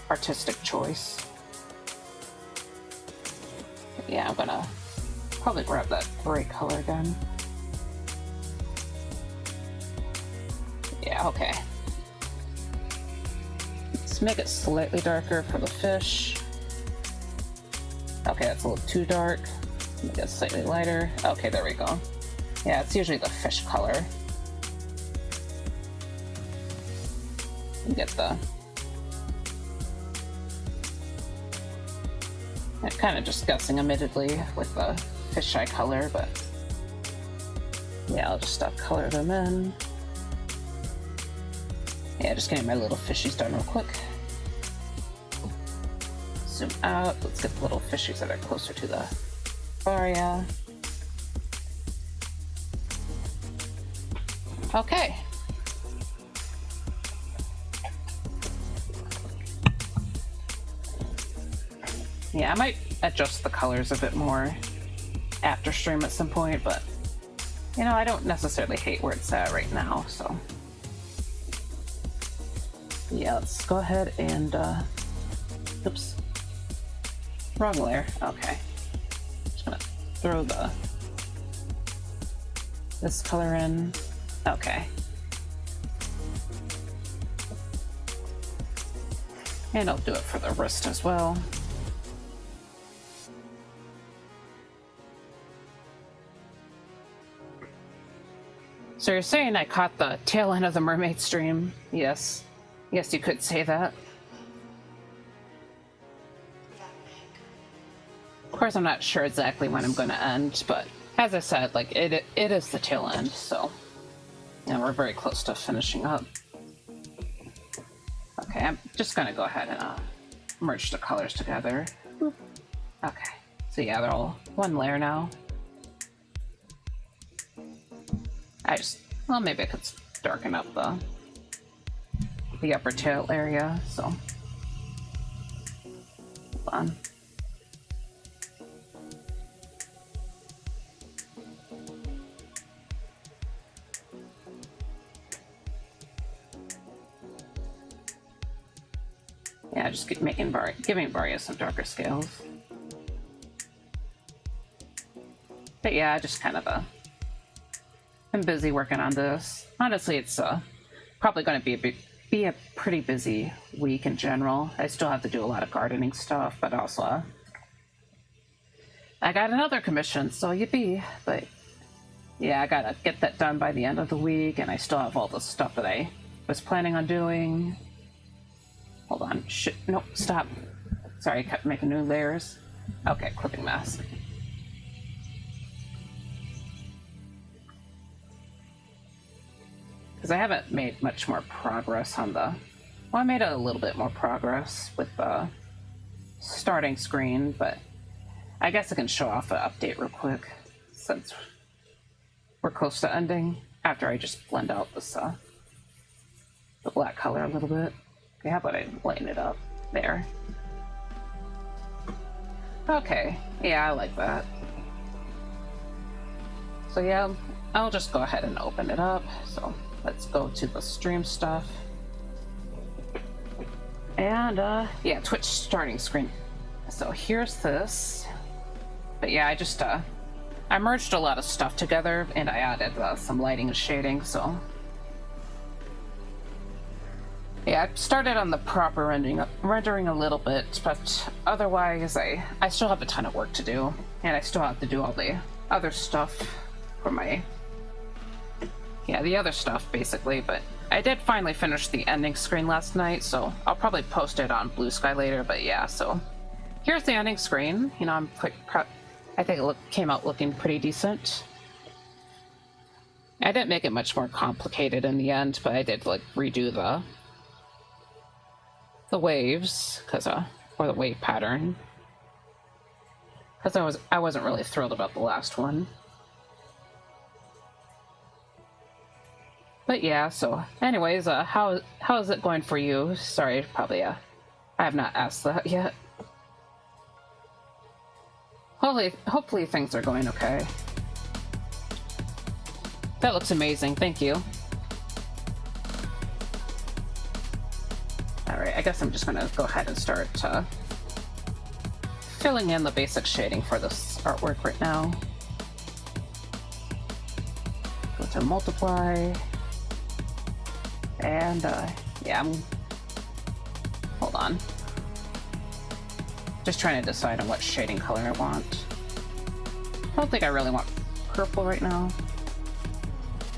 artistic choice. But yeah, I'm gonna probably grab that gray color again. Yeah, okay. Let's make it slightly darker for the fish. Okay, that's a little too dark. Make it slightly lighter. Okay, there we go. Yeah, it's usually the fish color. You get the... I'm kind of just guessing, admittedly, with the fisheye color, but... Yeah, I'll just color them in. Yeah, just getting my little fishies done real quick. Zoom out. Let's get the little fishies that are closer to the Varia. Okay. Yeah, I might adjust the colors a bit more after stream at some point, but you know, I don't necessarily hate where it's at right now, so yeah, let's go ahead and oops, wrong layer. Okay, just gonna throw this color in. Okay, and I'll do it for the wrist as well. So you're saying I caught the tail end of the mermaid stream? Yes. Yes, you could say that. Of course, I'm not sure exactly when I'm going to end, but as I said, like, it is the tail end, so... Yeah, we're very close to finishing up. Okay, I'm just going to go ahead and merge the colors together. Okay, so yeah, they're all one layer now. Well, maybe I could darken up the upper tail area, so. Hold on. Yeah, just keep giving Varia some darker scales. But yeah, just kind of I'm busy working on this. Honestly, it's probably going to be a pretty busy week in general. I still have to do a lot of gardening stuff, but also I got another commission, so yippee. But yeah, I gotta get that done by the end of the week, and I still have all the stuff that I was planning on doing. Hold on. Shit. Nope. Stop. Sorry, I kept making new layers. Okay, clipping mask. because I haven't made much more progress on the... Well, I made a little bit more progress with the starting screen, but I guess I can show off an update real quick since we're close to ending, after I just blend out this the black color a little bit. Okay, how about I lighten it up? There. Okay, yeah, I like that. So yeah, I'll just go ahead and open it up. So let's go to the stream stuff. And yeah, Twitch starting screen. So here's this. But yeah, I merged a lot of stuff together and I added some lighting and shading, so. Yeah, I started on the proper rendering a little bit, but otherwise I still have a ton of work to do, and I still have to do all the other stuff for my... Yeah, the other stuff, basically, but I did finally finish the ending screen last night, so I'll probably post it on Blue Sky later, but yeah, so... Here's the ending screen. You know, I'm quite proud. I think it came out looking pretty decent. I didn't make it much more complicated in the end, but I did, like, redo the waves, or the wave pattern, because I wasn't really thrilled about the last one. But yeah, so anyways, how is it going for you? Sorry, probably I have not asked that yet. Hopefully things are going okay. That looks amazing, thank you. Alright, I guess I'm just gonna go ahead and start filling in the basic shading for this artwork right now. Go to multiply. And, yeah, hold on. Just trying to decide on what shading color I want. I don't think I really want purple right now.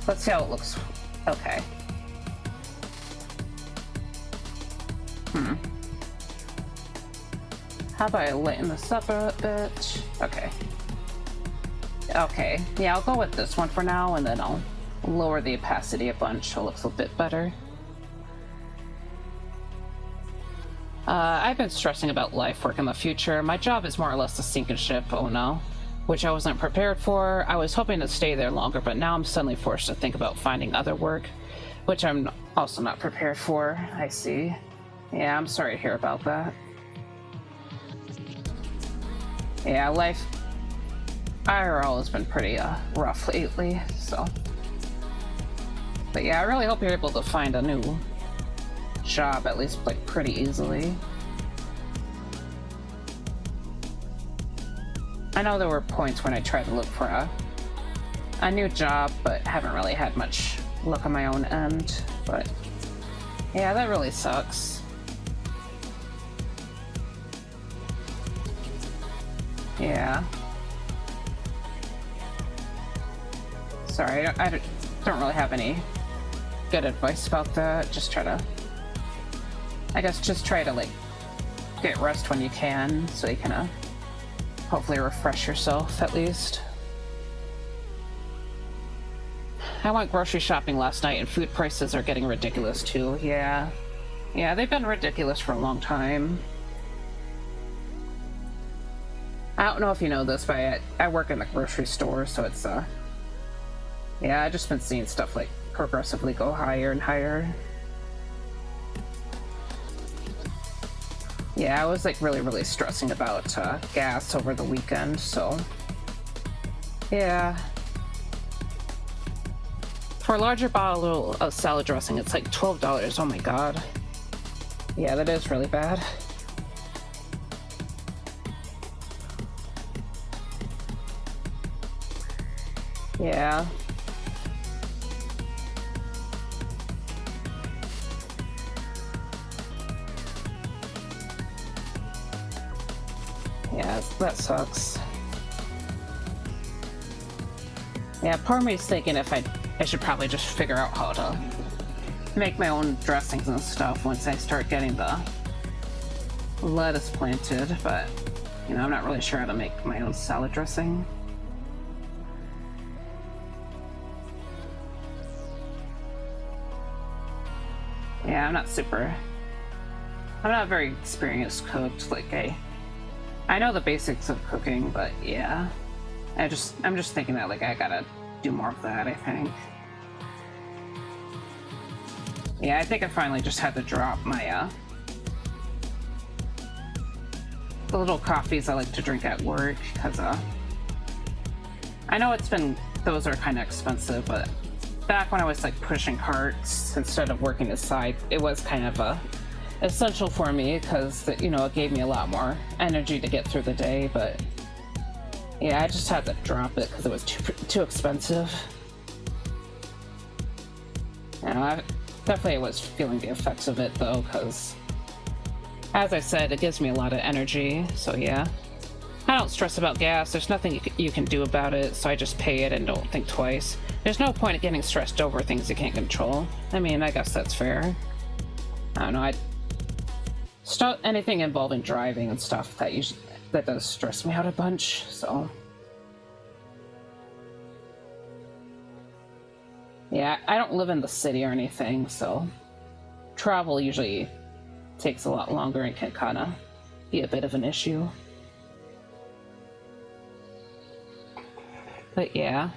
Let's see how it looks. Okay. How about I lighten this up a bit? Okay. Okay, yeah, I'll go with this one for now, and then I'll lower the opacity a bunch so it looks a bit better. I've been stressing about life work in the future. My job is more or less a sinking ship, oh no, which I wasn't prepared for. I was hoping to stay there longer, but now I'm suddenly forced to think about finding other work, which I'm also not prepared for. I see. Yeah, I'm sorry to hear about that. Yeah, life IRL has been pretty rough lately, so. But yeah, I really hope you're able to find a new job, at least like pretty easily. I know there were points when I tried to look for a new job, but haven't really had much luck on my own end. But yeah, that really sucks. Yeah. Sorry, I don't really have any good advice about that. Just try to, I guess, just try to like get rest when you can, so you can hopefully refresh yourself at least. I went grocery shopping last night and food prices are getting ridiculous too. Yeah, they've been ridiculous for a long time. I don't know if you know this, but I work in the grocery store, so it's yeah, I've just been seeing stuff like progressively go higher and higher. Yeah, I was like really stressing about gas over the weekend, so yeah. For a larger bottle of salad dressing, it's like $12. Oh my god. Yeah, that is really bad. Yeah. Yeah, that sucks. Yeah, part of me is thinking if I should probably just figure out how to make my own dressings and stuff once I start getting the lettuce planted, but, you know, I'm not really sure how to make my own salad dressing. Yeah, I'm not a very experienced cook. Like, I know the basics of cooking, but yeah. I'm just thinking that, like, I gotta do more of that, I think. Yeah, I think I finally just had to drop my, the little coffees I like to drink at work, because, I know those are kind of expensive, but back when I was, like, pushing carts instead of working aside, it was kind of, essential for me, because, you know, it gave me a lot more energy to get through the day, but yeah, I just had to drop it because it was too expensive. You know, I definitely was feeling the effects of it, though, because, as I said, it gives me a lot of energy, so yeah. I don't stress about gas, there's nothing you can do about it, so I just pay it and don't think twice. There's no point in getting stressed over things you can't control. I mean, I guess that's fair. I don't know, anything involving driving and stuff that does stress me out a bunch, so. Yeah, I don't live in the city or anything, so travel usually takes a lot longer and can kind of be a bit of an issue. But yeah.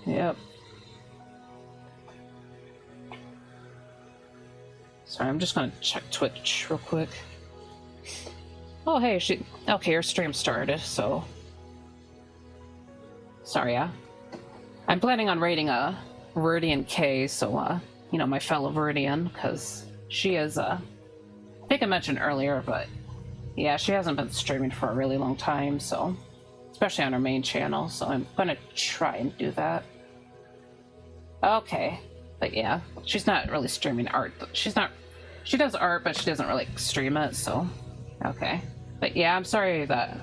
Yep. Sorry, I'm just gonna check Twitch real quick. Oh, hey, okay, your stream started, so. Sorry, yeah. I'm planning on raiding a Viridian K, so, you know, my fellow Viridian, because she is, I think I mentioned earlier, but yeah, she hasn't been streaming for a really long time, so. Especially on her main channel, so I'm gonna try and do that. Okay. But yeah, she's not really streaming art. She does art, but she doesn't really stream it, so. Okay. But yeah, I'm sorry that.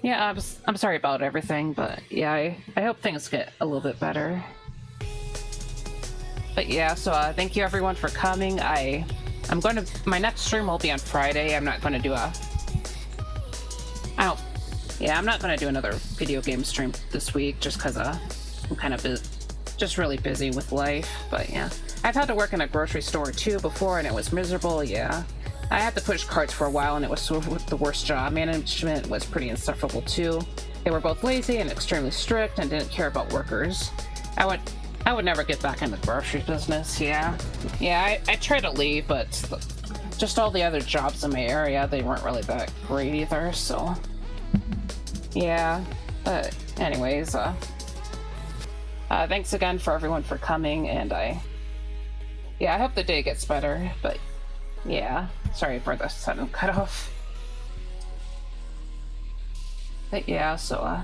Yeah, I'm sorry about everything, but yeah, I hope things get a little bit better. But yeah, so thank you everyone for coming. My next stream will be on Friday. I'm not gonna do I'm not gonna do another video game stream this week just because I'm kind of just really busy with life, but yeah. I've had to work in a grocery store too before and it was miserable, yeah. I had to push carts for a while and it was the worst job. Management was pretty insufferable too. They were both lazy and extremely strict and didn't care about workers. I would never get back in the grocery business, yeah. Yeah, I tried to leave, but just all the other jobs in my area, they weren't really that great either, so. Yeah, but anyways, thanks again for everyone for coming, and I hope the day gets better, but yeah, sorry for the sudden cutoff. But yeah, so,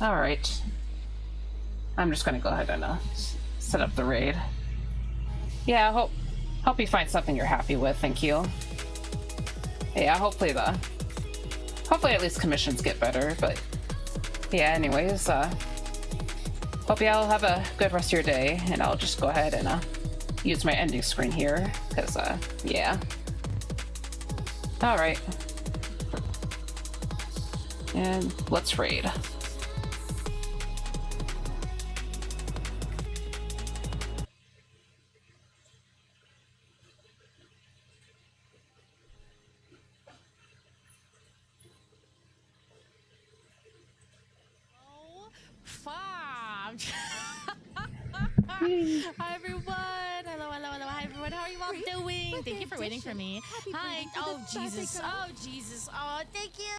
alright. I'm just gonna go ahead and set up the raid. Yeah, hope you find something you're happy with, thank you. Yeah, hopefully at least commissions get better, but yeah, anyways, hope y'all have a good rest of your day, and I'll just go ahead and use my ending screen here, because yeah. Alright. And let's raid. Hi everyone! Hello. Hi everyone. How are you all doing? Thank you for waiting for me. Hi. Oh Jesus. Oh Jesus. Oh, thank you.